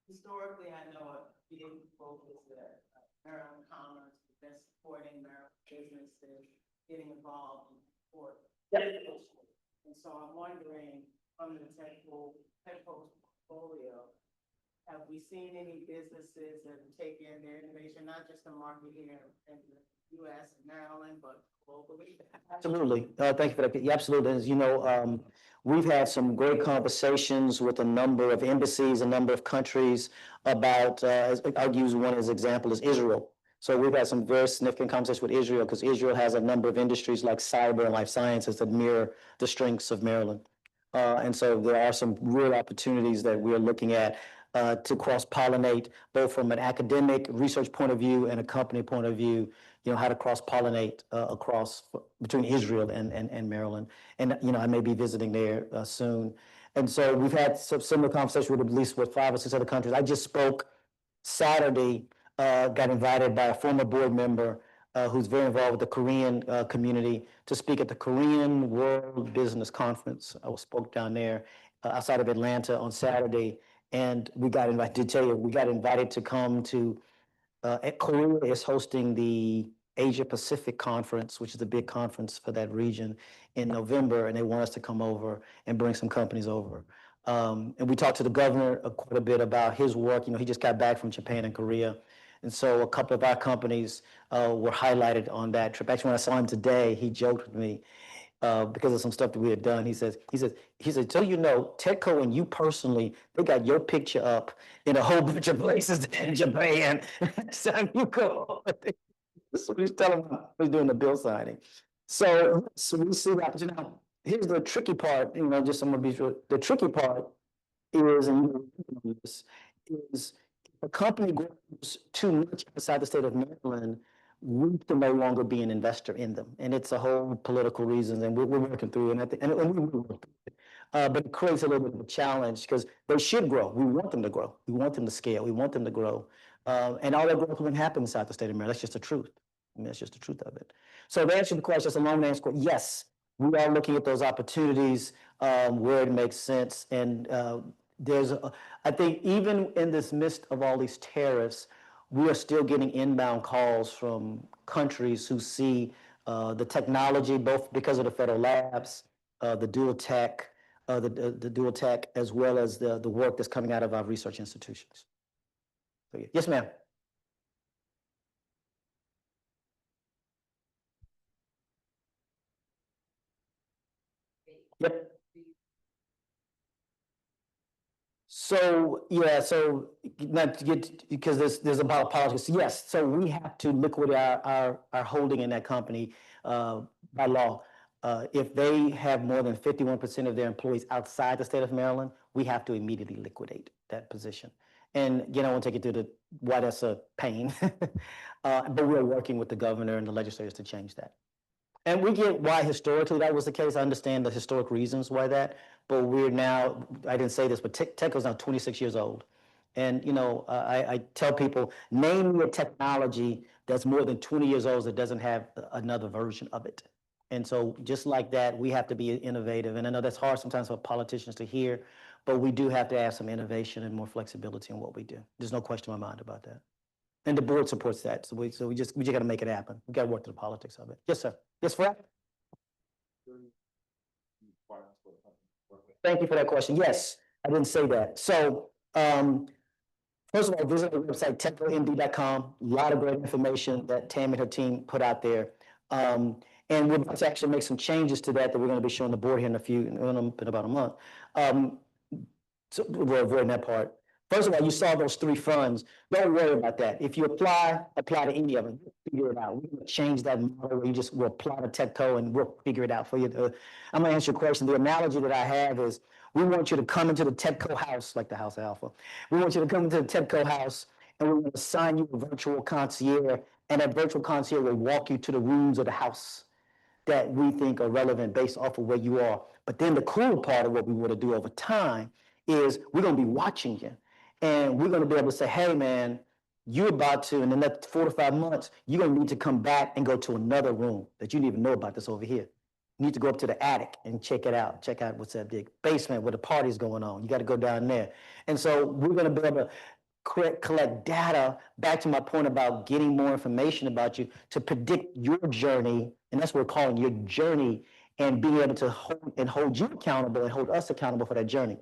historically, I know a big focus that Maryland Commerce has been supporting Maryland businesses getting involved in sport. And so I'm wondering, from the Tecco portfolio, have we seen any businesses that have taken their innovation, not just to market here in the US and Maryland, but globally? Absolutely. Thank you for that. Yeah, absolutely. As you know, we've had some great conversations with a number of embassies, a number of countries about, I'll use one as example, is Israel. So we've had some very significant conversations with Israel because Israel has a number of industries like cyber and life sciences that mirror the strengths of Maryland. And so there are some real opportunities that we're looking at to cross-pollinate, both from an academic research point of view and a company point of view, how to cross-pollinate across between Israel and Maryland. And, I may be visiting there soon. And so we've had some similar conversations with at least 5 or 6 other countries. I just spoke Saturday, got invited by a former board member who's very involved with the Korean community to speak at the Korean World Business Conference. I spoke down there outside of Atlanta on Saturday, and we got invited to tell you, we got invited to come to Korea is hosting the Asia Pacific Conference, which is a big conference for that region in November, and they want us to come over and bring some companies over. And we talked to the governor quite a bit about his work. He just got back from Japan and Korea. And so a couple of our companies were highlighted on that trip. Actually, when I saw him today, he joked with me because of some stuff that we had done. He said, so Tecco and you personally, they got your picture up in a whole bunch of places in Japan. So you go. So he's telling him he's doing the bill signing. So we see the opportunity. Now, here's the tricky part, just I'm gonna be sure. The tricky part is, is if a company grows too much outside the state of Maryland, we can no longer be an investor in them. And it's a whole political reasons, and we're working through it. And we will work through it. But it creates a little bit of a challenge because they should grow. We want them to grow. We want them to scale. We want them to grow. And all that growth wouldn't happen inside the state of Maryland. That's just the truth. That's just the truth of it. So to answer the question, it's a long answer. Yes, we are looking at those opportunities where it makes sense. And I think even in this midst of all these tariffs, we are still getting inbound calls from countries who see the technology, both because of the federal labs, the dual tech, as well as the work that's coming out of our research institutions. So, yes, ma'am. Yep. So not to get, because there's about politics. Yes, so we have to liquidate our holding in that company by law. If they have more than 51% of their employees outside the state of Maryland, we have to immediately liquidate that position. And I won't take you through why that's a pain, but we're working with the governor and the legislators to change that. And we get why historically that was the case. I understand the historic reasons why that, but we're now, I didn't say this, but Tecco's now 26 years old. And, I tell people, name me a technology that's more than 20 years old that doesn't have another version of it. And so just like that, we have to be innovative. And I know that's hard sometimes for politicians to hear, but we do have to have some innovation and more flexibility in what we do. There's no question in my mind about that. And the board supports that. So we just got to make it happen. We got to work through the politics of it. Yes, sir. Yes, Fred? Thank you for that question. Yes, I didn't say that. So, first of all, visit our website, technomd.com. A lot of great information that Tam and her team put out there. And we're about to actually make some changes to that we're going to be showing the board here in about a month. So we're avoiding that part. First of all, you saw those 3 funds. Don't worry about that. If you apply to any of them. Figure it out. We're going to change that model where will apply to Tecco and we'll figure it out for you. I'm going to answer your question. The analogy that I have is we want you to come into the Tecco house, like the House of Alpha. We want you to come into the Tecco house and we're going to assign you a virtual concierge, and that virtual concierge will walk you to the rooms of the house that we think are relevant based off of where you are. But then the cool part of what we want to do over time is we're going to be watching you. And we're going to be able to say, hey, man, you're about to, in the next 4 to 5 months, you're going to need to come back and go to another room that you didn't even know about this over here. You need to go up to the attic and check it out. Check out what's that big basement where the party's going on. You got to go down there. And so we're going to be able to collect data, back to my point about getting more information about you to predict your journey. And that's what we're calling your journey, and being able to hold you accountable and hold us accountable for that journey.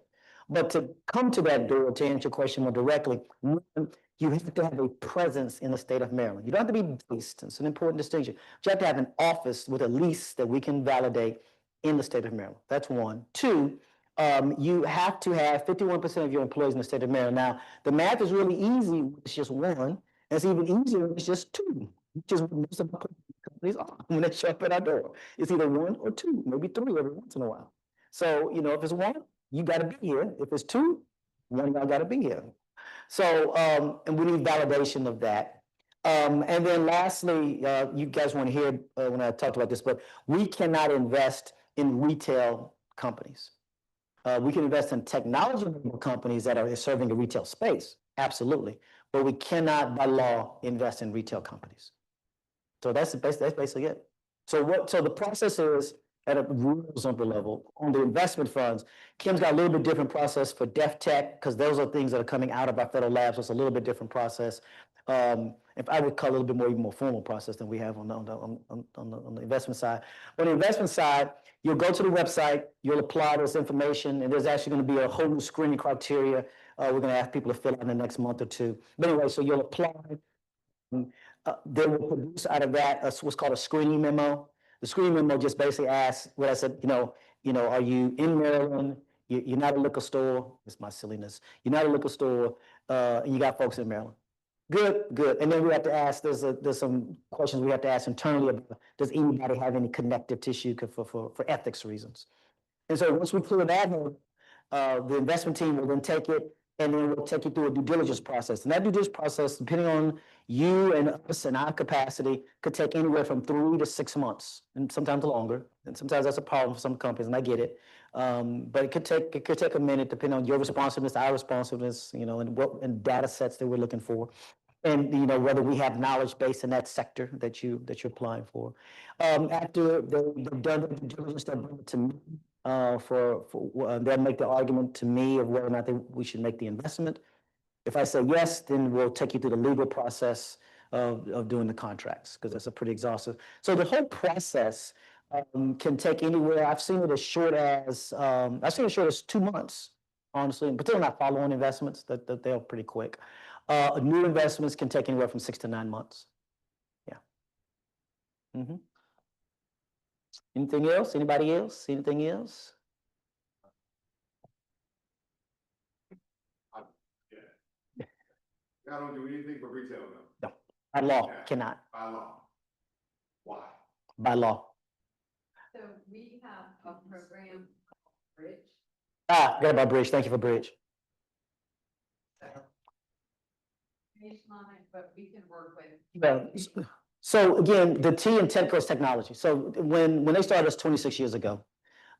But to come to that door, to answer your question more directly, you have to have a presence in the state of Maryland. You don't have to be based. It's an important distinction. You have to have an office with a lease that we can validate in the state of Maryland. That's one. Two, you have to have 51% of your employees in the state of Maryland. Now, the math is really easy when it's just one, and it's even easier when it's just two, which is what most of our companies are when they show up at our door. It's either one or two, maybe three every once in a while. So, if it's one, you got to be here. If it's two, one of y'all got to be here. So, and we need validation of that. And then lastly, you guys want to hear when I talked about this, but we cannot invest in retail companies. We can invest in technology companies that are serving a retail space, absolutely. But we cannot, by law, invest in retail companies. So that's basically it. So the process is at a rules level on the investment funds. Kim's got a little bit different process for Def Tech, because those are things that are coming out of our federal labs. So it's a little bit different process. If I would call it a little bit more, even more formal process than we have on the investment side. On the investment side, you'll go to the website, you'll apply this information, and there's actually going to be a whole new screening criteria. We're going to ask people to fill out in the next month or two. But anyway, so you'll apply. They will produce out of that what's called a screening memo. The screening memo just basically asks what I said, are you in Maryland? You're not a liquor store. It's my silliness. You're not a liquor store, and you got folks in Maryland. Good. And then we have to ask, there's some questions we have to ask internally about, does anybody have any connective tissue for ethics reasons? And so once we clear that, the investment team will then take it, and then we'll take you through a due diligence process. And that due diligence process, depending on you and us and our capacity, could take anywhere from 3 to 6 months, and sometimes longer. And sometimes that's a problem for some companies, and I get it. But it could take a minute, depending on your responsiveness, our responsiveness, and data sets that we're looking for, and whether we have knowledge base in that sector that you're applying for. After they've done the due diligence, they'll bring it to me. They'll make the argument to me of whether or not we should make the investment. If I say yes, then we'll take you through the legal process of doing the contracts, because that's a pretty exhaustive. So the whole process can take anywhere. I've seen it as short as 2 months, honestly, particularly not follow-on investments, that they're pretty quick. New investments can take anywhere from 6 to 9 months. Yeah. Mm-hmm. Anything else? Anybody else? Anything else? I don't do anything for retail, though. No, by law, Yeah. cannot. By law. Why? By law. So we have a program called Bridge. Got about Bridge. Thank you for Bridge. But we can work with. Yeah. So again, the T in Techco is technology. So when they started us 26 years ago,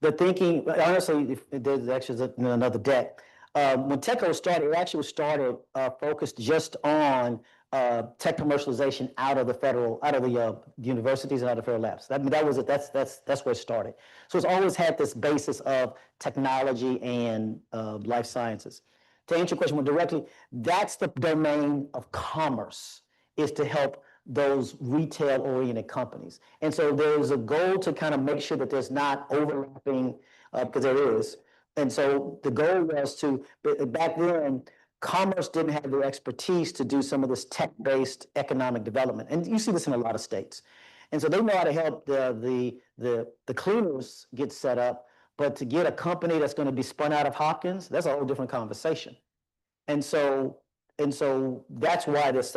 the thinking, honestly, there's actually another deck. When Techco started, it actually was started focused just on tech commercialization out of the universities and out of the federal labs. That was it. That's where it started. So it's always had this basis of technology and life sciences. To answer your question more directly, that's the domain of commerce, is to help those retail-oriented companies. And so there's a goal to kind of make sure that there's not overlapping, because there is. And so the goal was to, back then, commerce didn't have the expertise to do some of this tech-based economic development. And you see this in a lot of states. And so they know how to help the cleaners get set up, but to get a company that's going to be spun out of Hopkins, that's a whole different conversation. And so that's why there's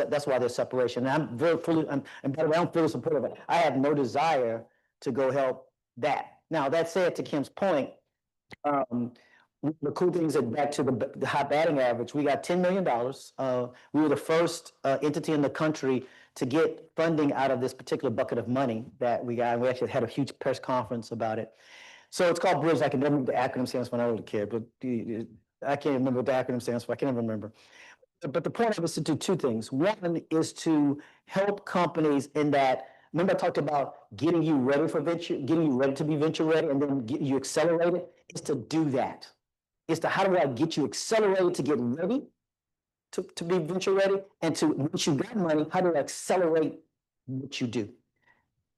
separation. And and by the way, I'm fully supportive of it. I have no desire to go help that. Now, that said, to Kim's point, the cool thing is that back to the high batting average, we got $10 million. We were the first entity in the country to get funding out of this particular bucket of money that we got. And we actually had a huge press conference about it. So it's called Bridge. I can never remember the acronym stands for when I was a kid, but I can't remember what the acronym stands for. I can't even remember. But the point of it is to do two things. One is to help companies in that Remember I talked about getting you ready for venture, getting you ready to be venture ready, and then getting you accelerated? It's to do that. It's to how do I get you accelerated to get ready to be venture ready, and to, once you got money, how do I accelerate what you do?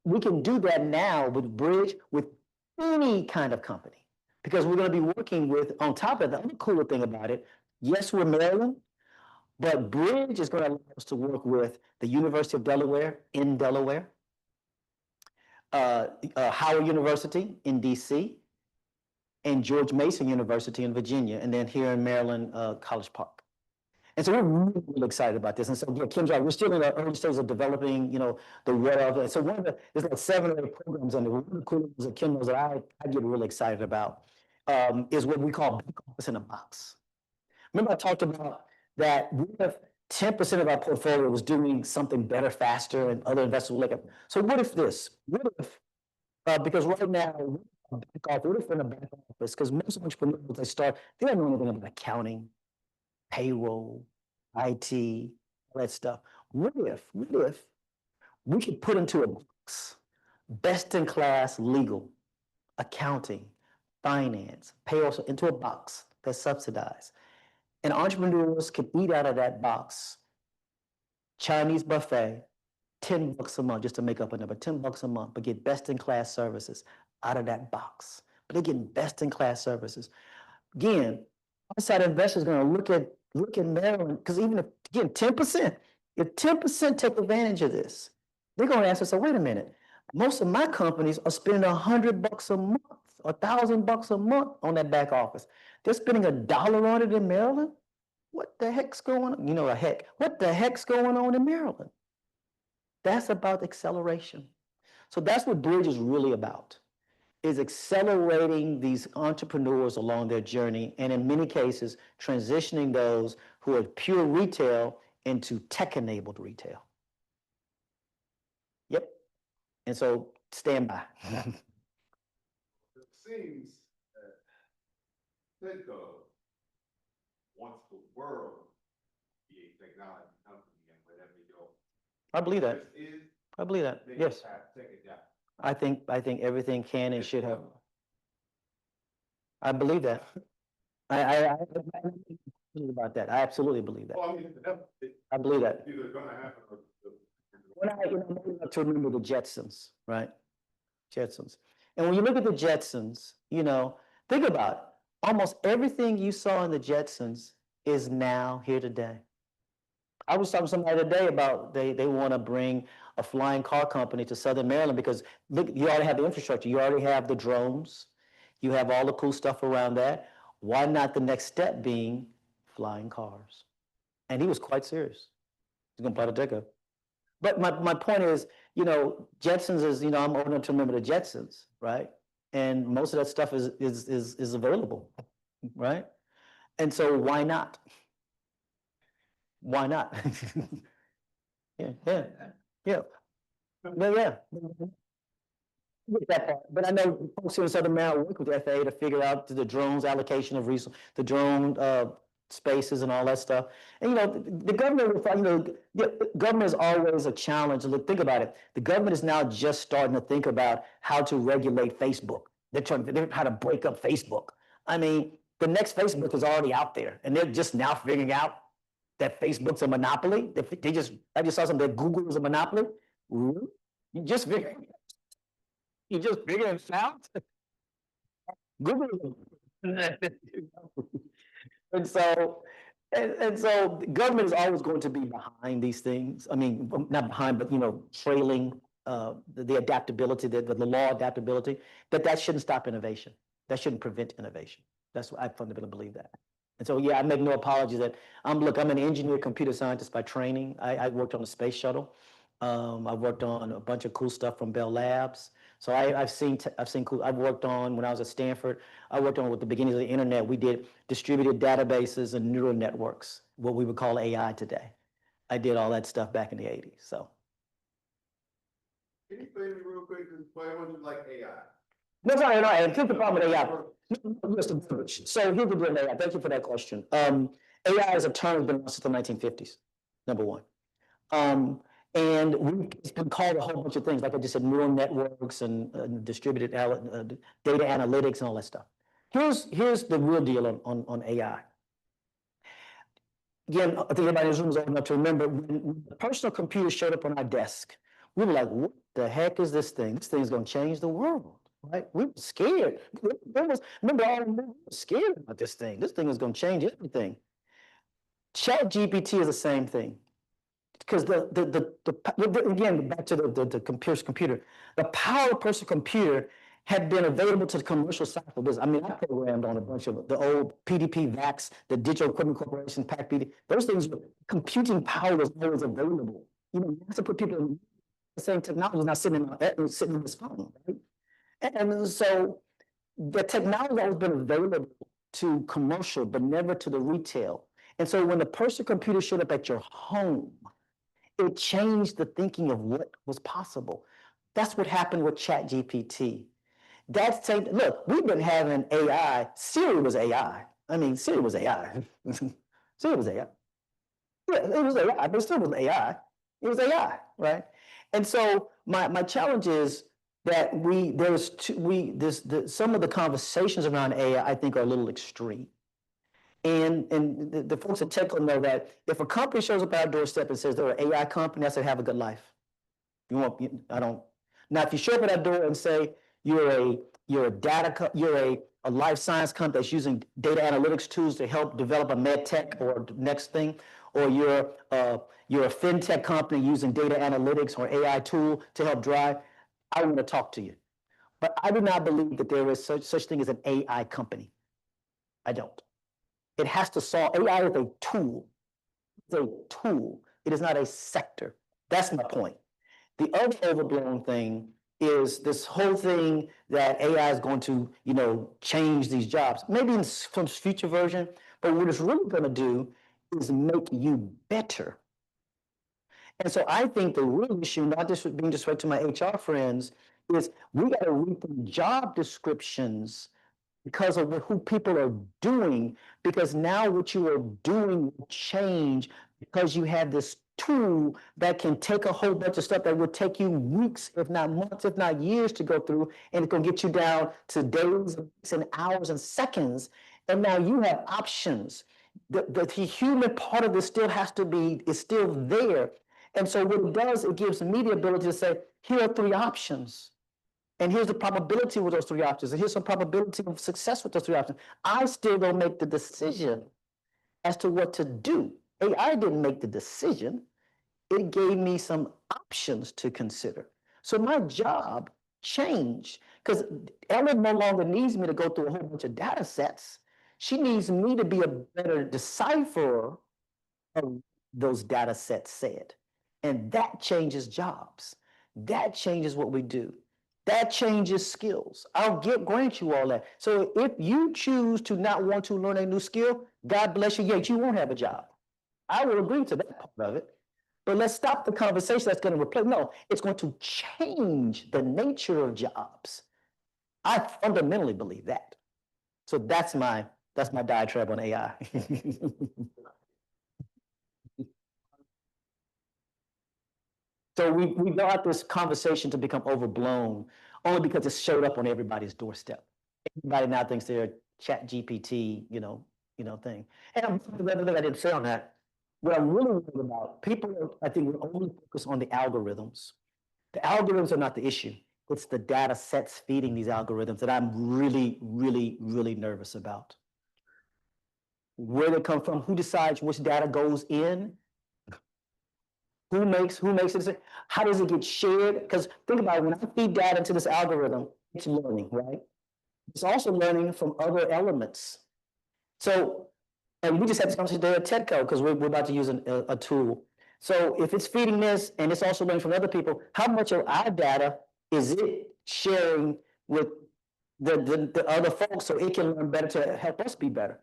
We can do that now with Bridge, with any kind of company, because we're gonna be working with, on top of the other cooler thing about it, yes, we're Maryland, but Bridge is gonna allow us to work with the University of Delaware in Delaware, Howard University in DC, and George Mason University in Virginia, and then here in Maryland, College Park. And so we're really, really excited about this. And so, yeah, Kim's right, we're still in the early stages of developing, the what of it. So one of the, there's like 7 or 8 programs under, one of the cool ones that Kim knows that I get really excited about, is what we call back office in a box. Remember I talked about that we have 10% of our portfolio was doing something better, faster, and other investors will look at. So what if this? What if, because right now, what if in a back office? Because most entrepreneurs, they don't know anything about accounting, payroll, IT, all that stuff. What if we could put into a box best-in-class legal, accounting, finance, payroll, into a box that's subsidized, and entrepreneurs could eat out of that box, Chinese buffet, $10 a month, just to make up a number, $10 a month, but get best-in-class services out of that box. But they're getting best-in-class services. Again, outside investors are going to look at Maryland, because even if, again, 10%, if 10% take advantage of this, they're going to ask us, so wait a minute, most of my companies are spending $100 a month or $1,000 a month on that back office. They're spending $1 on it in Maryland? What the heck's going on? What the heck's going on in Maryland? That's about acceleration. So that's what Bridge is really about, is accelerating these entrepreneurs along their journey, and in many cases, transitioning those who are pure retail into tech-enabled retail. Yep. And so stand by. It seems that Citgo wants the world to be a technology company, and wherever you go. I believe that. This is, I believe that. they Yes. have to take it down. I think everything can and should have. I believe that. I believe about that. I absolutely believe that. Well, I mean, I believe that. either gonna happen or. When I like to remember the Jetsons, right? Jetsons. And when you look at the Jetsons, think about it. Almost everything you saw in the Jetsons is now here today. I was talking to somebody today about they want to bring a flying car company to Southern Maryland, because look, you already have the infrastructure. You already have the drones. You have all the cool stuff around that. Why not the next step being flying cars? And he was quite serious. He's going to buy the ticket. But my point is, Jetsons is, I'm old enough to remember the Jetsons, right? And most of that stuff is available, right? And so why not? Why not? Yeah. No, yeah. With that part, but I know folks here in Southern Maryland work with the FAA to figure out the drones allocation of resources, the drone spaces and all that stuff. And the government will the government is always a challenge. Look, think about it. The government is now just starting to think about how to regulate Facebook. They're how to break up Facebook. I mean, the next Facebook is already out there, and they're just now figuring out that Facebook's a monopoly. I just saw something that Google is a monopoly. Really? You just figuring it out? Google. And so the government is always going to be behind these things. I mean, not behind, but trailing the adaptability, the law adaptability. That shouldn't stop innovation. That shouldn't prevent innovation. That's what I fundamentally believe that. And so, yeah, I make no apologies that I'm an engineer, computer scientist by training. I worked on the space shuttle. I've worked on a bunch of cool stuff from Bell Labs. So I've seen cool. I've worked on, when I was at Stanford, I worked on with the beginnings of the internet. We did distributed databases and neural networks, what we would call AI today. I did all that stuff back in the 80s. So. Can you explain to me real quick, because I want you like AI? No, sorry, no, and here's the problem with AI. So here's the deal with AI. Thank you for that question. AI is a term that's been around since the 1950s, number one. It's been called a whole bunch of things, like I just said, neural networks and distributed data analytics and all that stuff. Here's the real deal on AI. Again, I think everybody in this room is old enough to remember when the personal computer showed up on our desk, we were like, what the heck is this thing? This thing's gonna change the world, right? We were scared. Remember all we were scared about this thing. This thing is gonna change everything. Chat GPT is the same thing. Because again, back to the computer, the power of personal computer had been available to the commercial side of business. I mean, I programmed on a bunch of the old PDP VAX, the Digital Equipment Corporation, PAC-PD. Those things, computing power was always available. You know, you have to put people in the same technology is not sitting in this phone, right? And so the technology has always been available to commercial, but never to the retail. And so when the personal computer showed up at your home, it changed the thinking of what was possible. That's what happened with Chat GPT. That's saying, look, we've been having AI. Siri was AI. I mean, Siri was AI. Siri was AI. Yeah, it was AI, but it still was AI. It was AI, right? And so my challenge is that some of the conversations around AI I think are a little extreme. And the folks at Tech will know that if a company shows up at our doorstep and says they're an AI company, I said, have a good life. I don't. Now, if you show up at our door and say you're a life science company that's using data analytics tools to help develop a med tech or next thing, or you're a fintech company using data analytics or AI tool to help drive, I want to talk to you. But I do not believe that there is such thing as an AI company. I don't. It has to solve. AI is a tool. It's a tool. It is not a sector. That's my point. The other overblown thing is this whole thing that AI is going to, change these jobs. Maybe in some future version, but what it's really going to do is make you better. And so I think the real issue, not just being disrespectful to my HR friends, is we got to rethink job descriptions because of who people are doing, because now what you are doing will change because you have this tool that can take a whole bunch of stuff that would take you weeks, if not months, if not years to go through, and it's going to get you down to days and hours and seconds. And now you have options. The human part of this is still there. And so what it does, it gives me the ability to say, here are 3 options. And here's the probability with those 3 options. And here's some probability of success with those 3 options. I still don't make the decision as to what to do. AI didn't make the decision. It gave me some options to consider. So my job changed because Ellen no longer needs me to go through a whole bunch of data sets. She needs me to be a better decipherer of those data sets said. And that changes jobs. That changes what we do. That changes skills. I'll grant you all that. So if you choose to not want to learn a new skill, God bless you, yet you won't have a job. I will agree to that part of it. But let's stop the conversation that's going to replace. No, it's going to change the nature of jobs. I fundamentally believe that. So that's my diatribe on AI. So we got this conversation to become overblown only because it showed up on everybody's doorstep. Everybody now thinks they're a Chat GPT, thing. And the other thing I didn't say on that, what I'm really worried about, I think we're only focused on the algorithms. The algorithms are not the issue. It's the data sets feeding these algorithms that I'm really, really, really nervous about. Where they come from, who decides which data goes in, who makes it? How does it get shared? Because think about it, when I feed data into this algorithm, it's learning, right? It's also learning from other elements. So, and we just had this conversation today at TEDCO because we're about to use a tool. So if it's feeding this and it's also learning from other people, how much of our data is it sharing with the other folks so it can learn better to help us be better?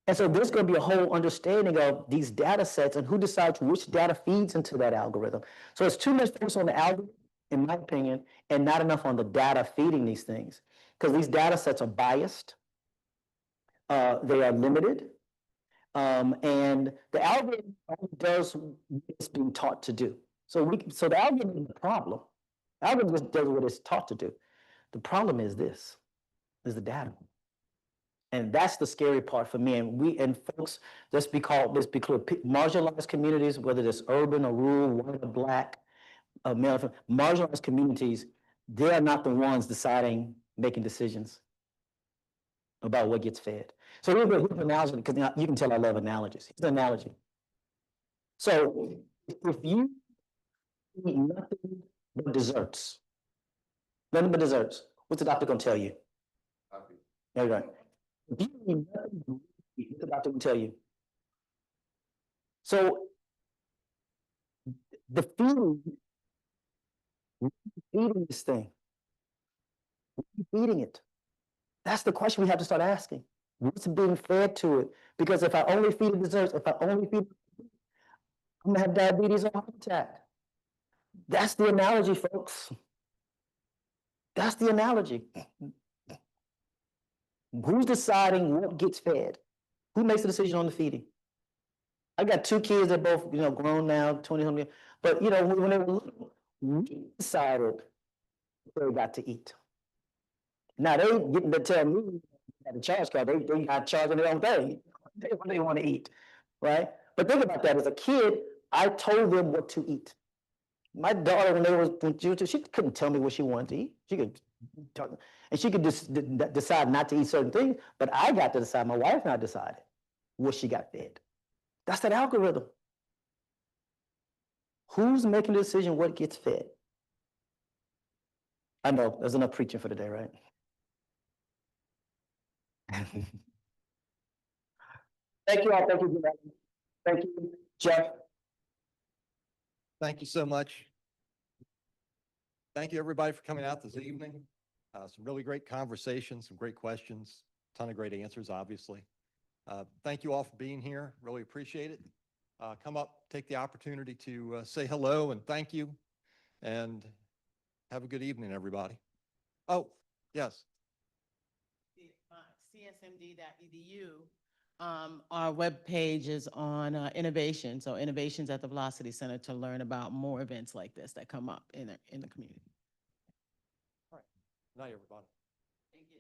And so there's going to be a whole understanding of these data sets and who decides which data feeds into that algorithm. So it's too much focus on the algorithm, in my opinion, and not enough on the data feeding these things. Because these data sets are biased, they are limited, and the algorithm only does what it's being taught to do. So the algorithm is the problem. Algorithm just does what it's taught to do. The problem is the data. And that's the scary part for me. And folks, let's be clear, marginalized communities, whether it's urban or rural, white or black, male, marginalized communities, they are not the ones deciding, making decisions about what gets fed. So here's an analogy, because you can tell I love analogies. Here's an analogy. So if you eat nothing but desserts, what's the doctor gonna tell you? There you go. If you eat nothing but wheat, what's the doctor gonna tell you? So the feeding this thing, feeding it. That's the question we have to start asking. What's being fed to it? Because if I only feed it desserts, if I only feed, I'm gonna have diabetes or heart attack. That's the analogy, folks. That's the analogy. Who's deciding what gets fed? Who makes the decision on the feeding? I got two kids that both, grown now, 20 something, but when they were little, we decided what they got to eat. Now they getting to tell me at the charge card, they got charging their own thing. What they want to eat, right? But think about that. As a kid, I told them what to eat. My daughter, when she was 2, she couldn't tell me what she wanted to eat. She could talk, and she could just decide not to eat certain things. But I got to decide. My wife not decided what she got fed. That's that algorithm. Who's making the decision what gets fed? I know there's enough preaching for today, right? Thank you all. Thank you. Thank you, Jeff. Thank you so much. Thank you, everybody, for coming out this evening. Some really great conversations, some great questions, ton of great answers, obviously. Thank you all for being here. Really appreciate it. Come up, take the opportunity to say hello and thank you, and have a good evening, everybody. Oh, yes. csmd.edu. Our webpage is on innovation, so innovations at the Velocity Center, to learn about more events like this that come up in the community. All right. Good night, everybody. Thank you.